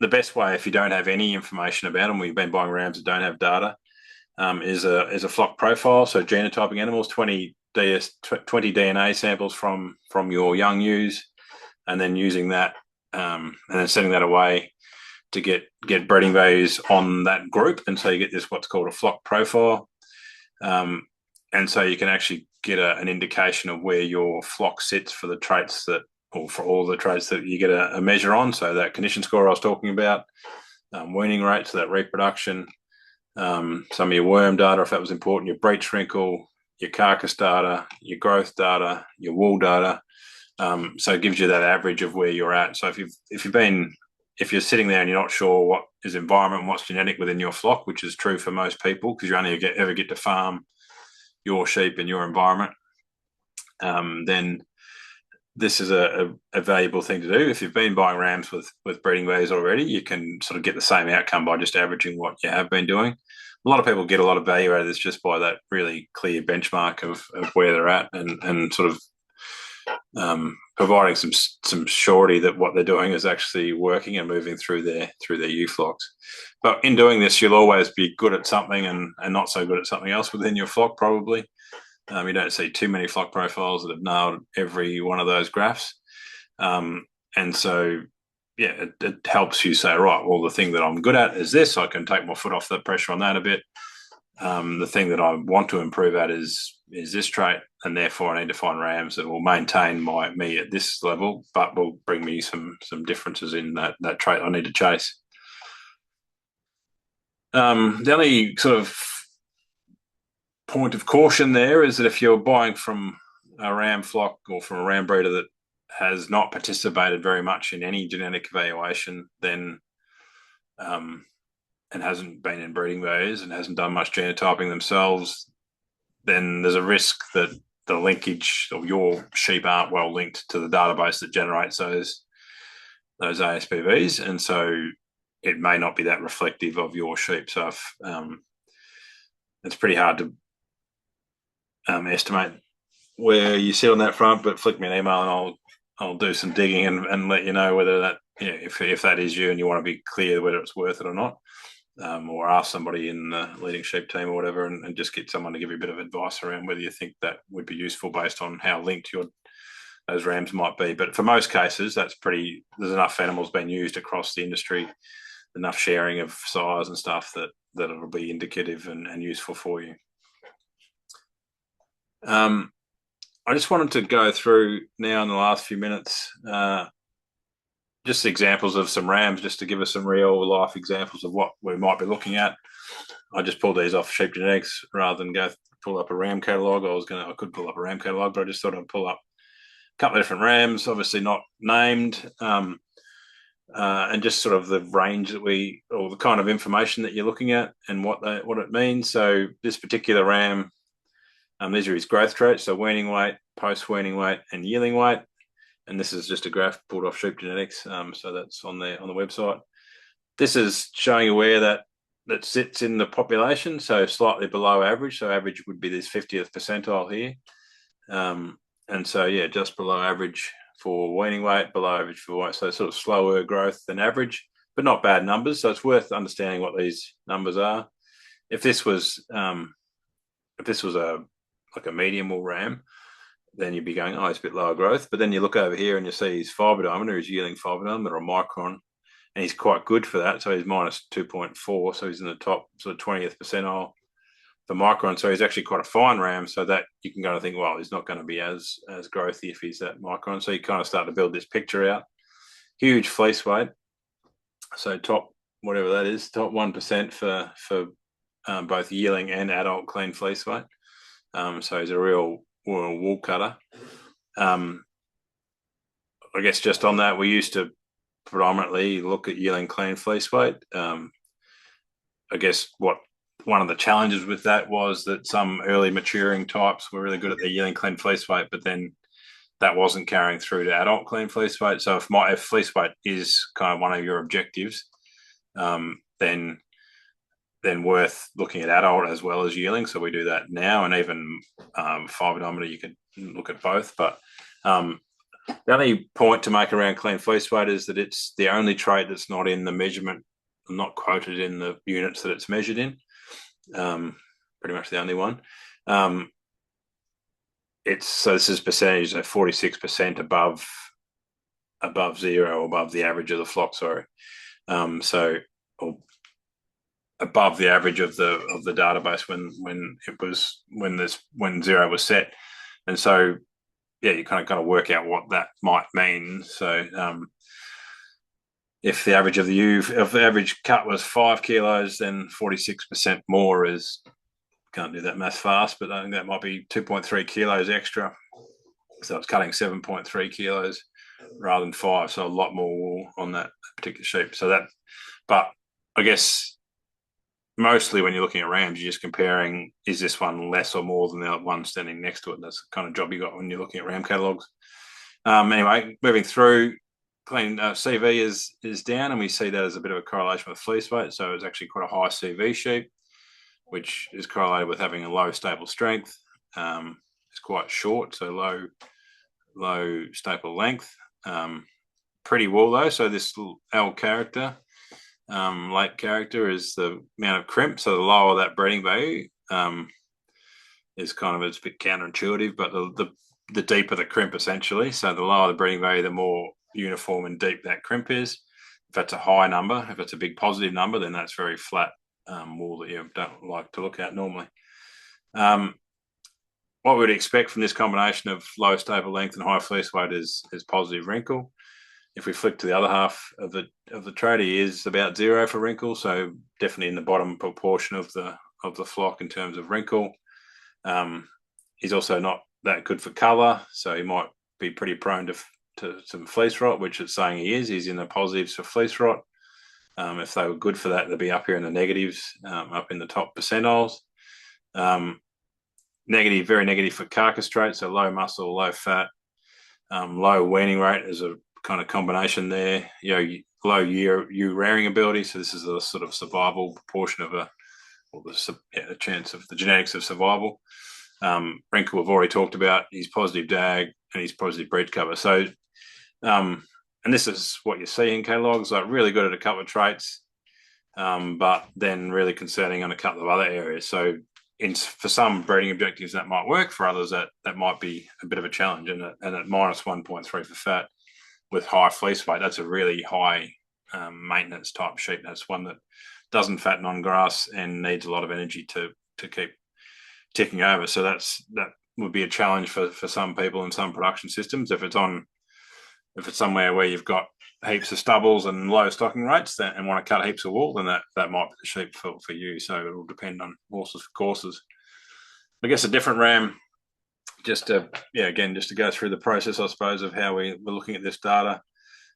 The best way, if you don't have any information about them, we've been buying rams that don't have data, is a flock profile. So genotyping animals, 20 DNA samples from your young ewes, and then using that, and then sending that away to get breeding values on that group. And so you get this what's called a flock profile. And so you can actually get an indication of where your flock sits for the traits that, or for all the traits that you get a measure on. So that condition score I was talking about, weaning rate, so that reproduction, some of your worm data, if that was important, your breech wrinkle, your carcass data, your growth data, your wool data. So it gives you that average of where you're at. So if you're sitting there and you're not sure what is environment and what's genetic within your flock, which is true for most people because you only ever get to farm your sheep in your environment, then this is a valuable thing to do. If you've been buying rams with breeding values already, you can sort of get the same outcome by just averaging what you have been doing. A lot of people get a lot of value out of this just by that really clear benchmark of where they're at, and sort of providing some surety that what they're doing is actually working and moving through their ewe flocks. But in doing this, you'll always be good at something and not so good at something else within your flock, probably. You don't see too many flock profiles that have nailed every one of those graphs. And so, yeah, it helps you say, right, well, the thing that I'm good at is this. I can take my foot off the pressure on that a bit. The thing that I want to improve at is this trait, and therefore I need to find rams that will maintain me at this level, but will bring me some differences in that trait I need to chase. The only sort of point of caution there is that if you're buying from a ram flock or from a ram breeder that has not participated very much in any genetic evaluation, then and hasn't been in breeding values and hasn't done much genotyping themselves, then there's a risk that the linkage of your sheep aren't well linked to the database that generates those ASBV'S, and so it may not be that reflective of your sheep. So if, it's pretty hard to estimate where you sit on that front, but flick me an email and I'll do some digging and let you know whether that, if that is you and you want to be clear whether it's worth it or not, or ask somebody in the leading sheep team or whatever, and just get someone to give you a bit of advice around whether you think that would be useful based on how linked those rams might be. But for most cases, there's enough animals being used across the industry, enough sharing of size and stuff that it'll be indicative and useful for you. I just wanted to go through now in the last few minutes just examples of some rams, just to give us some real life examples of what we might be looking at. I just pulled these off Sheep Genetics rather than go pull up a ram catalogue. I could pull up a ram catalogue, but I just thought I'd pull up a couple of different rams, obviously not named, and just sort of the range or the kind of information that you're looking at and what it means. So this particular ram, these are his growth traits, so weaning weight, post-weaning weight, and yearling weight. and this is just a graph pulled off Sheep Genetics, so that's on the website. This is showing you where that sits in the population, so slightly below average. So average would be this 50th percentile here, and so yeah, just below average for weaning weight, below average for weight. So sort of slower growth than average, but not bad numbers. So it's worth understanding what these numbers are. If this was a like a medium wool ram, then you'd be going, oh, it's a bit lower growth. But then you look over here and you see his fibre diameter, his yielding fibre diameter, or micron, and he's quite good for that. So he's minus 2.4, so he's in the top sort of 20th percentile for micron. So he's actually quite a fine ram. So that you can kind of think, well, he's not going to be as growthy if he's that micron. So you kind of start to build this picture out. Huge fleece weight. So top, whatever that is, top 1% for both yearling and adult clean fleece weight. So he's a real wool cutter. I guess just on that, we used to predominantly look at yearling clean fleece weight. I guess one of the challenges with that was that some early maturing types were really good at their yearling clean fleece weight, but then that wasn't carrying through to adult clean fleece weight. So if fleece weight is kind of one of your objectives, then worth looking at adult as well as yearling. So we do that now, and even fibre diameter, you could look at both. But the only point to make around clean fleece weight is that it's the only trait that's not in the measurement, not quoted in the units that it's measured in. Pretty much the only one. So this is percentage of 46% above zero, above the average of the flock. Sorry, or above the average of the database when zero was set, and so yeah, you kind of work out what that might mean. So if the average of the average cut was 5 kilos, then 46% more is, can't do that math fast, but I think that might be 2.3 kilos extra. So it's cutting 7.3 kilos rather than 5, so a lot more wool on that particular sheep. So that, but I guess mostly when you're looking at rams, you're just comparing, is this one less or more than the other one standing next to it? That's the kind of job you got when you're looking at ram catalogues. Anyway, moving through, clean CV is down, and we see that as a bit of a correlation with fleece weight. So it's actually quite a high CV sheep, which is correlated with having a low stable strength. It's quite short, so low staple length. Pretty wool though, so this little L character, late character, is the amount of crimp. So the lower that breeding value is kind of, it's a bit counterintuitive, but the deeper the crimp essentially. So the lower the breeding value, the more uniform and deep that crimp is. If that's a high number, if it's a big positive number, then that's very flat wool that you don't like to look at normally. What we'd expect from this combination of low stable length and high fleece weight is positive wrinkle. If we flick to the other half of the trait, he is about 0 for wrinkle, so definitely in the bottom proportion of the flock in terms of wrinkle. He's also not that good for colour, so he might be pretty prone to some fleece rot, which it's saying he is. He's in the positives for fleece rot. If they were good for that, they'd be up here in the negatives, up in the top percentiles. Negative, very negative for carcass trait, so low muscle, low fat, low weaning rate is a kind of combination there. Low ewe rearing ability, so this is a sort of survival proportion of the chance of the genetics of survival. Wrinkle we've already talked about. He's positive DAG and he's positive breed cover. So, and this is what you see in catalogues, like really good at a couple of traits, but then really concerning on a couple of other areas. So for some breeding objectives that might work, for others that might be a bit of a challenge. And at minus 1.3 for fat with high fleece weight, that's a really high maintenance type sheep. That's one that doesn't fatten on grass and needs a lot of energy to keep ticking over. So that would be a challenge for some people in some production systems. If it's somewhere where you've got heaps of stubbles and low stocking rates and want to cut heaps of wool, then that might be the sheep for you. So it will depend on horses for courses. I guess a different ram, just to go through the process, I suppose, of how we're looking at this data.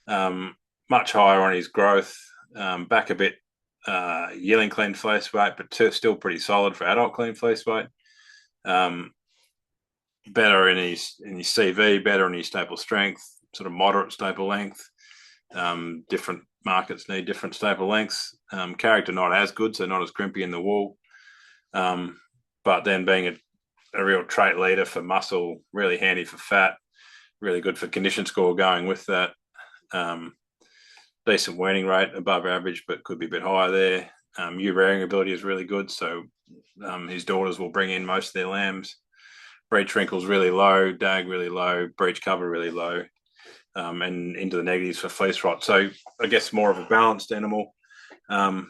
Much higher on his growth, back a bit, yearling clean fleece weight, but still pretty solid for adult clean fleece weight. Better in his CV, better in his staple strength, sort of moderate staple length. Different markets need different staple lengths. Character not as good, so not as crimpy in the wool. But then being a real trait leader for muscle, really handy for fat, really good for condition score going with that. Decent weaning rate, above average, but could be a bit higher there. Ewe rearing ability is really good, so his daughters will bring in most of their lambs. Breech wrinkles really low, dag really low, breech cover really low, and into the negatives for fleece rot. So I guess more of a balanced animal, and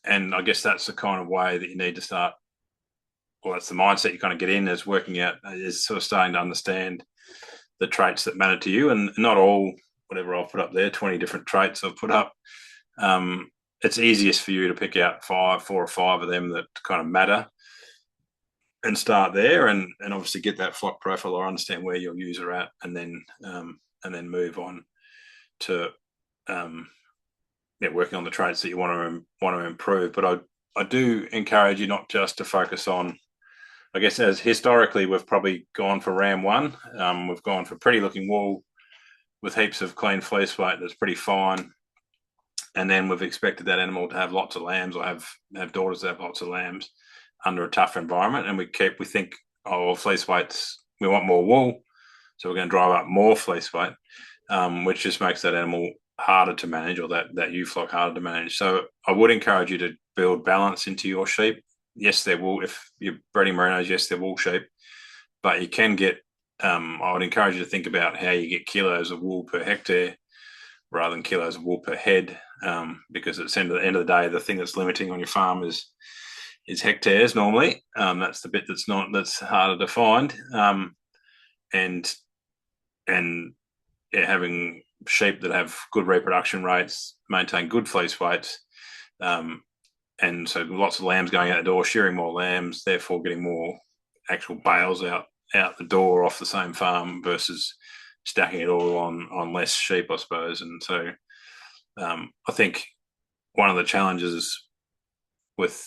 I guess that's the kind of way that you need to start. Well, that's the mindset you kind of get in, is working out, is sort of starting to understand the traits that matter to you, and not all, whatever I've put up there, 20 different traits I've put up. It's easiest for you to pick out 4 or 5 of them that kind of matter and start there, and obviously get that flock profile or understand where your ewes are at, and then move on to working on the traits that you want to improve. But I do encourage you not just to focus on, I guess, as historically we've probably gone for Ram 1. We've gone for pretty looking wool with heaps of clean fleece weight that's pretty fine, and then we've expected that animal to have lots of lambs, or have daughters that have lots of lambs under a tough environment, and we think, oh, well, fleece weights, we want more wool, so we're going to drive up more fleece weight, which just makes that animal harder to manage, or that ewe flock harder to manage. So I would encourage you to build balance into your sheep. Yes, they're wool. If you're breeding merinos, yes, they're wool sheep, but you can get, I would encourage you to think about how you get kilos of wool per hectare rather than kilos of wool per head, because at the end of the day, the thing that's limiting on your farm is hectares normally. That's the bit that's harder to find, and having sheep that have good reproduction rates, maintain good fleece weights, and so lots of lambs going out the door, shearing more lambs, therefore getting more actual bales out the door off the same farm versus stacking it all on less sheep, I suppose. And so I think one of the challenges with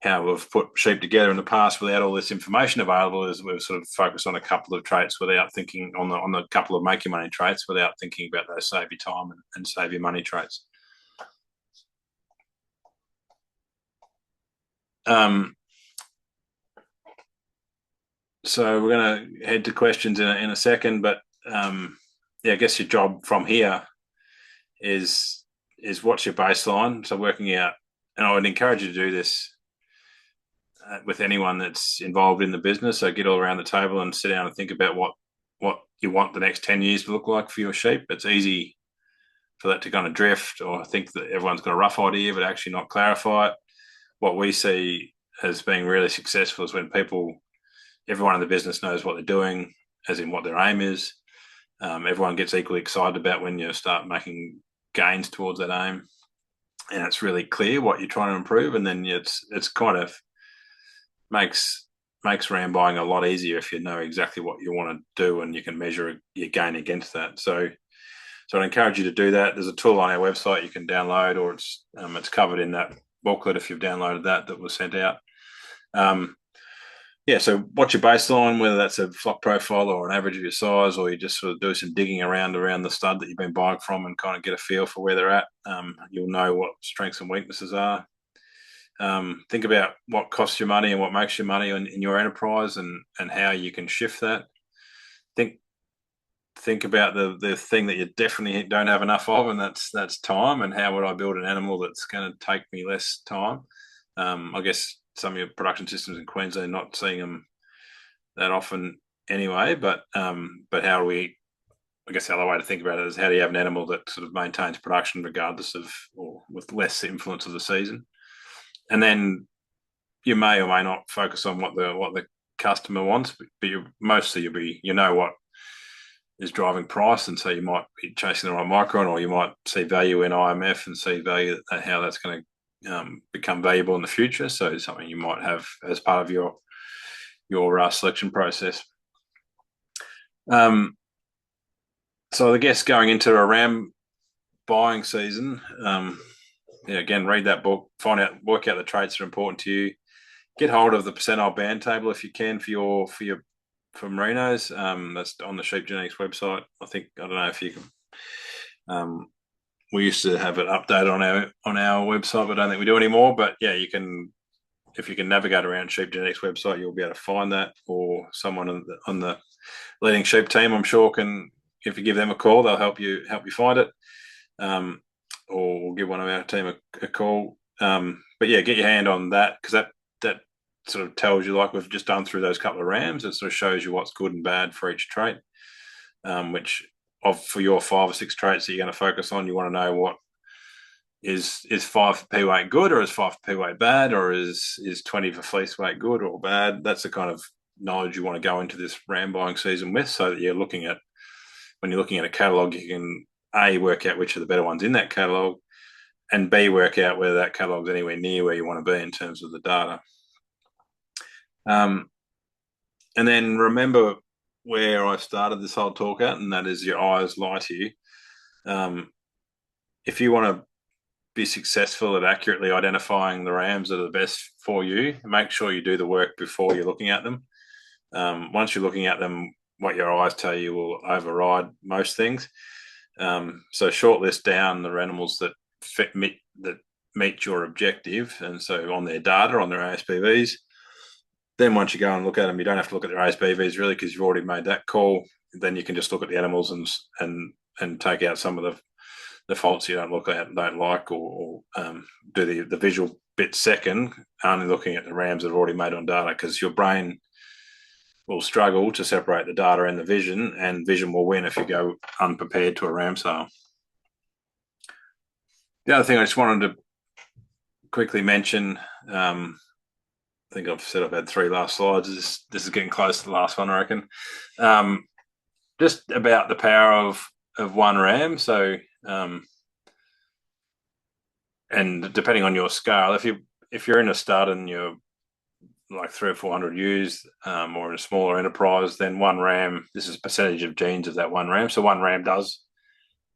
how we've put sheep together in the past without all this information available is we've sort of focused on a couple of traits without thinking on the couple of make your money traits without thinking about those save your time and save your money traits. So we're going to head to questions in a second, but I guess your job from here is what's your baseline. So working out, and I would encourage you to do this with anyone that's involved in the business. So get all around the table and sit down and think about what you want the next 10 years to look like for your sheep. It's easy for that to kind of drift, or think that everyone's got a rough idea, but actually not clarify it. What we see as being really successful is when everyone in the business knows what they're doing, as in what their aim is. Everyone gets equally excited about when you start making gains towards that aim, and it's really clear what you're trying to improve. And then it's kind of makes ram buying a lot easier if you know exactly what you want to do and you can measure your gain against that. So I'd encourage you to do that. There's a tool on our website you can download, or it's covered in that booklet if you've downloaded that was sent out. So what's your baseline, whether that's a flock profile or an average of your size, or you just sort of do some digging around the stud that you've been buying from and kind of get a feel for where they're at. You'll know what strengths and weaknesses are. Think about what costs you money and what makes you money in your enterprise, and how you can shift that. Think about the thing that you definitely don't have enough of, and that's time. And how would I build an animal that's going to take me less time? I guess some of your production systems in Queensland, not seeing them that often anyway. But how do we? I guess the other way to think about it is, how do you have an animal that sort of maintains production regardless of, or with less influence of the season? And then you may or may not focus on what the customer wants, but you know what is driving price, and so you might be chasing the right micron, or you might see value in IMF and see value that how that's going to become valuable in the future. So it's something you might have as part of your selection process. So I guess going into a ram buying season, again, read that book, work out the traits that are important to you. Get hold of the percentile band table if you can for your for merinos. That's on the Sheep Genetics website. I don't know if you can. We used to have it updated on our website, but I don't think we do anymore. But yeah, you can, if you can navigate around Sheep Genetics website, you'll be able to find that, or someone on the leading sheep team, I'm sure, can, if you give them a call, they'll help you find it, or we'll give one of our team a call. But yeah, get your hand on that, because that sort of tells you, like we've just done through those couple of rams, it sort of shows you what's good and bad for each trait, which for your 5 or 6 traits that you're going to focus on, you want to know what is 5 for P weight good, or is 5 for P weight bad, or is 20 for fleece weight good or bad. That's the kind of knowledge you want to go into this ram buying season with, so that when you're looking at a catalogue, you can A, work out which are the better ones in that catalogue, and B, work out whether that catalogue's anywhere near where you want to be in terms of the data. And then remember where I started this whole talk at, and that is your eyes lie to you. If you want to be successful at accurately identifying the rams that are the best for you, make sure you do the work before you're looking at them. Once you're looking at them, what your eyes tell you will override most things. So shortlist down the animals that meet your objective, and so on their data, on their ASBV'S. Then once you go and look at them, you don't have to look at their ASBV'S really, because you've already made that call. Then you can just look at the animals and take out some of the faults you don't like, or do the visual bit second, only looking at the rams that are already made on data, because your brain will struggle to separate the data and the vision, and vision will win if you go unprepared to a ram sale. The other thing I just wanted to quickly mention, I think I've said I've had 3 last slides. This is getting close to the last one, I reckon. Just about the power of one ram. So, and depending on your scale, if you're in a stud and you're like 300 or 400 ewes, or in a smaller enterprise, then one ram, this is a percentage of genes of that one ram. So one ram does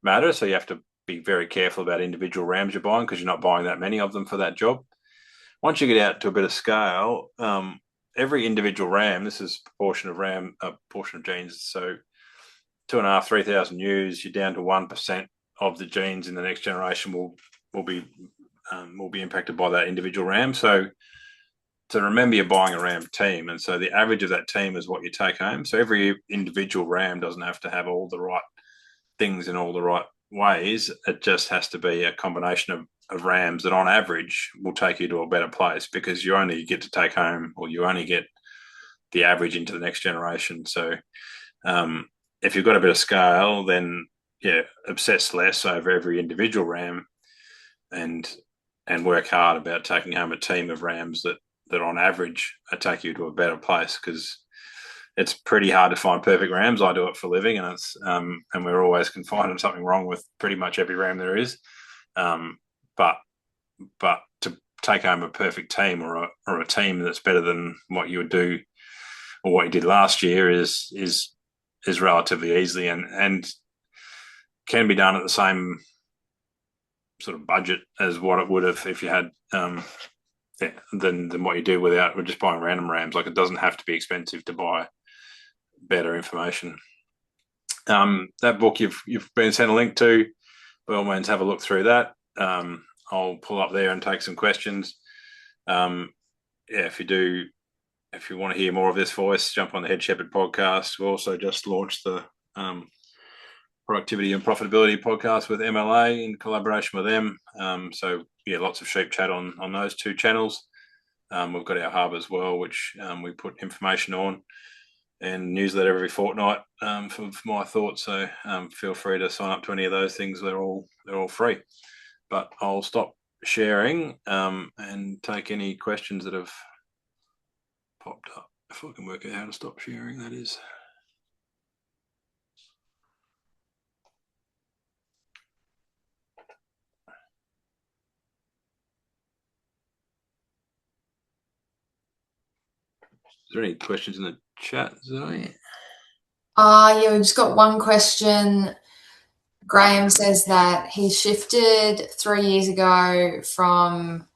matter. So you have to be very careful about individual rams you're buying, because you're not buying that many of them for that job. Once you get out to a bit of scale, every individual ram, this is proportion of genes. So 2,500, 3,000 ewes, you're down to 1% of the genes in the next generation will be impacted by that individual ram. So to remember, you're buying a ram team, and so the average of that team is what you take home. So every individual ram doesn't have to have all the right things in all the right ways. It just has to be a combination of rams that on average will take you to a better place, because you only get to take home, or you only get the average into the next generation. So if you've got a bit of scale, then obsess less over every individual ram, and work hard about taking home a team of rams that on average take you to a better place, because it's pretty hard to find perfect rams. I do it for a living, and it's and we're always can find something wrong with pretty much every ram there is. But to take home a perfect team, or a team that's better than what you would do or what you did last year is relatively easily, and can be done at the same sort of budget as what it would have if you had than what you do without just buying random rams. Like, it doesn't have to be expensive to buy better information. That book you've been sent a link to, by all means have a look through that. I'll pull up there and take some questions. If you want to hear more of this voice, jump on the Head Shepherd podcast. We also just launched the Productivity and Profitability podcast with MLA in collaboration with them. So lots of sheep chat on those 2 channels. We've got our hub as well, which we put information on, and newsletter every fortnight for my thoughts. So feel free to sign up to any of those things. They're all free. But I'll stop sharing and take any questions that have popped up. If I can work out how to stop sharing, that is. Is there any questions in the chat, Zoe? Yeah, we've just got one question. Graham says that he shifted 3 years ago from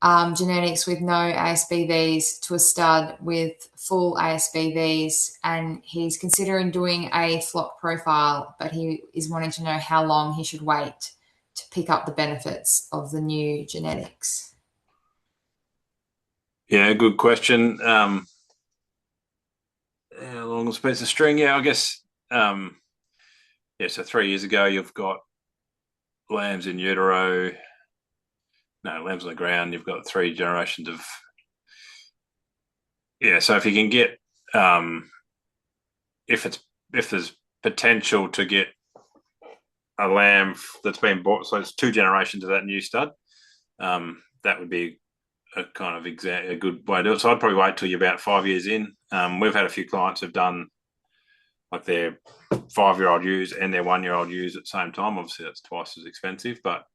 genetics with no ASBVs to a stud with full ASBVs, and he's considering doing a flock profile, but he is wanting to know how long he should wait to pick up the benefits of the new genetics. Yeah, good question. How long was a piece of string? Yeah, I guess. So 3 years ago, you've got lambs in utero. No, lambs on the ground. You've got 3 generations of. Yeah, so if you can get, if there's potential to get a lamb that's been bought, so it's 2 generations of that new stud. That would be a kind of a good way to do it. So I'd probably wait till you're about 5 years in. We've had a few clients who've done like their 5-year-old ewes and their 1-year-old ewes at the same time. Obviously, that's twice as expensive. But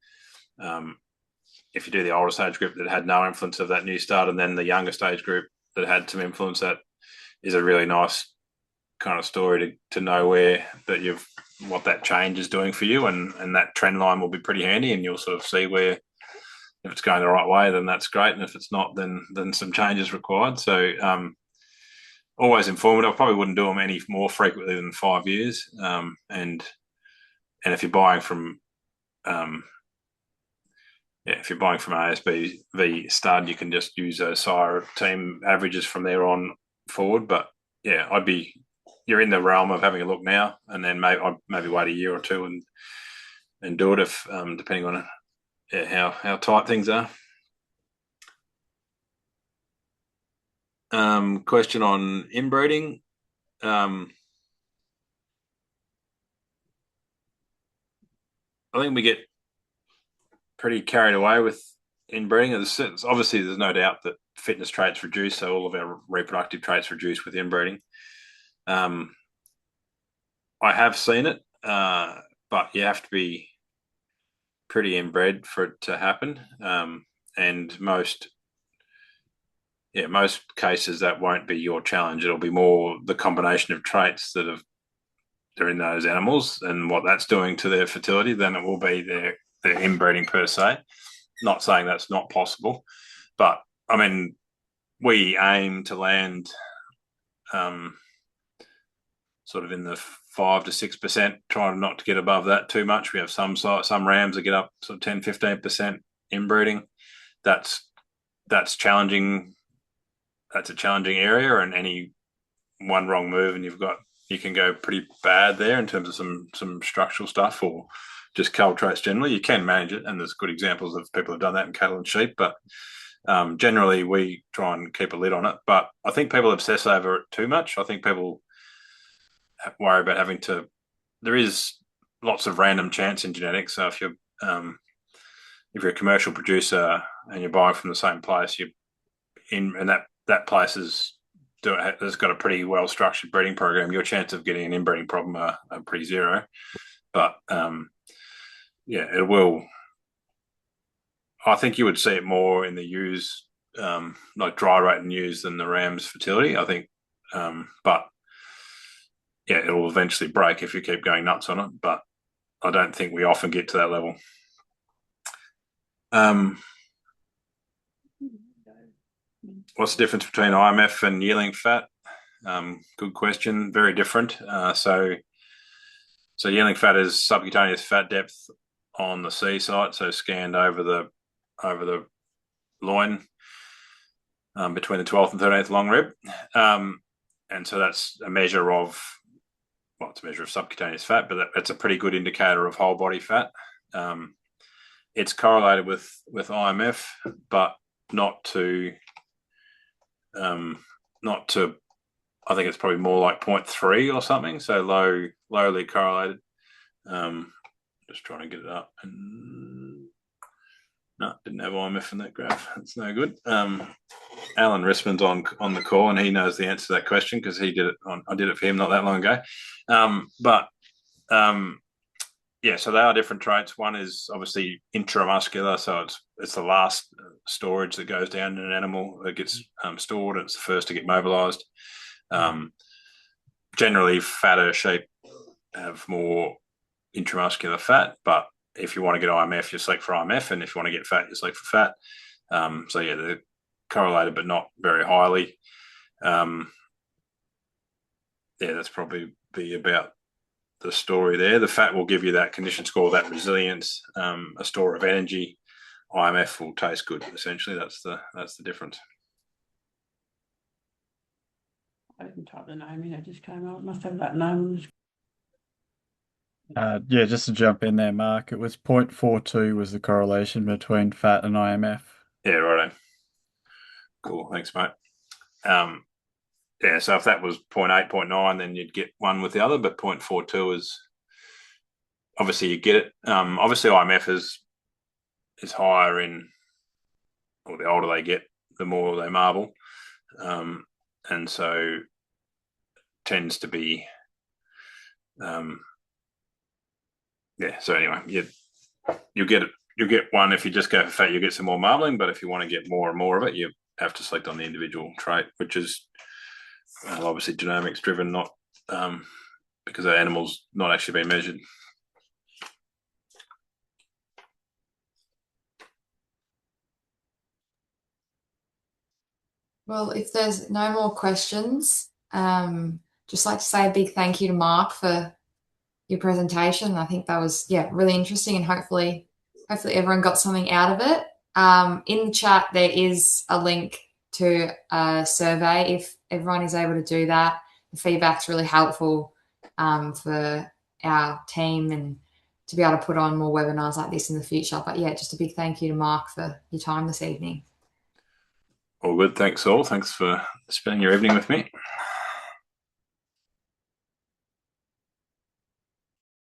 if you do the older stage group that had no influence of that new stud, and then the younger stage group that had some influence, that is a really nice kind of story to know what that change is doing for you, and that trend line will be pretty handy, and you'll sort of see where, if it's going the right way, then that's great, and if it's not, then some change is required. So always informative. I probably wouldn't do them any more frequently than 5 years. And if you're buying from ASBV stud, you can just use those sire team averages from there on forward. But yeah, you're in the realm of having a look now, and then I'd maybe wait a year or two and do it if depending on how tight things are. Question on inbreeding. I think we get pretty carried away with inbreeding. Obviously, there's no doubt that fitness traits reduce, so all of our reproductive traits reduce with inbreeding. I have seen it, but you have to be pretty inbred for it to happen. And most cases that won't be your challenge. It'll be more the combination of traits that are in those animals and what that's doing to their fertility than it will be their inbreeding per se. Not saying that's not possible, but I mean, we aim to land sort of in the 5 to 6%, trying not to get above that too much. We have some rams that get up sort of 10-15% inbreeding. That's challenging. That's a challenging area, and any one wrong move and you can go pretty bad there in terms of some structural stuff or just cull traits generally. You can manage it, and there's good examples of people who've done that in cattle and sheep, but generally we try and keep a lid on it. But I think people obsess over it too much. I think people worry about having to. There is lots of random chance in genetics. So if you're a commercial producer and you're buying from the same place, and that place has got a pretty well structured breeding program, your chance of getting an inbreeding problem are pretty zero. But it will. I think you would see it more in the ewes, like dry rate in ewes, than the ram's fertility. I think, but yeah, it will eventually break if you keep going nuts on it. But I don't think we often get to that level. What's the difference between IMF and yearling fat? Good question. Very different. So yearling fat is subcutaneous fat depth on the C site, so scanned over the loin between the 12th and 13th long rib. And so that's a measure of, it's a measure of subcutaneous fat, but that's a pretty good indicator of whole body fat. It's correlated with IMF, but not to, I think it's probably more like 0.3 or something, so lowly correlated. Just trying to get it up, and no, didn't have IMF in that graph. That's no good. Alan Rissman's on the call, and he knows the answer to that question because he did it. I did it for him not that long ago. So they are different traits. One is obviously intramuscular, so it's the last storage that goes down in an animal that gets stored. It's the first to get mobilised. Generally, fatter sheep have more intramuscular fat, but if you want to get IMF, you select for IMF, and if you want to get fat, you select for fat. So yeah, they're correlated, but not very highly. Yeah, that's probably be about the story there. The fat will give you that condition score, that resilience, a store of energy. IMF will taste good. Essentially, that's the difference. I didn't type the name in, it just came up. Must have that name. Yeah, just to jump in there, Mark, it was 0.42 was the correlation between fat and IMF. Yeah, righto. Cool, thanks, mate. Yeah, so if that was 0.8, 0.9, then you'd get one with the other, but 0.42 is obviously you get it. Obviously, IMF is higher in, or the older they get, the more they marble, and so tends to be, yeah. So anyway, you'll get one if you just go for fat. You get some more marbling, but if you want to get more and more of it, you have to select on the individual trait, which is obviously genomics driven, not because the animal's not actually been measured. Well, if there's no more questions, just like to say a big thank you to Mark for your presentation. I think that was really interesting, and hopefully everyone got something out of it. In the chat there is a link to a survey if everyone is able to do that. The feedback's really helpful for our team and to be able to put on more webinars like this in the future. But yeah, just a big thank you to Mark for your time this evening. All good. Thanks all. Thanks for spending your evening with me.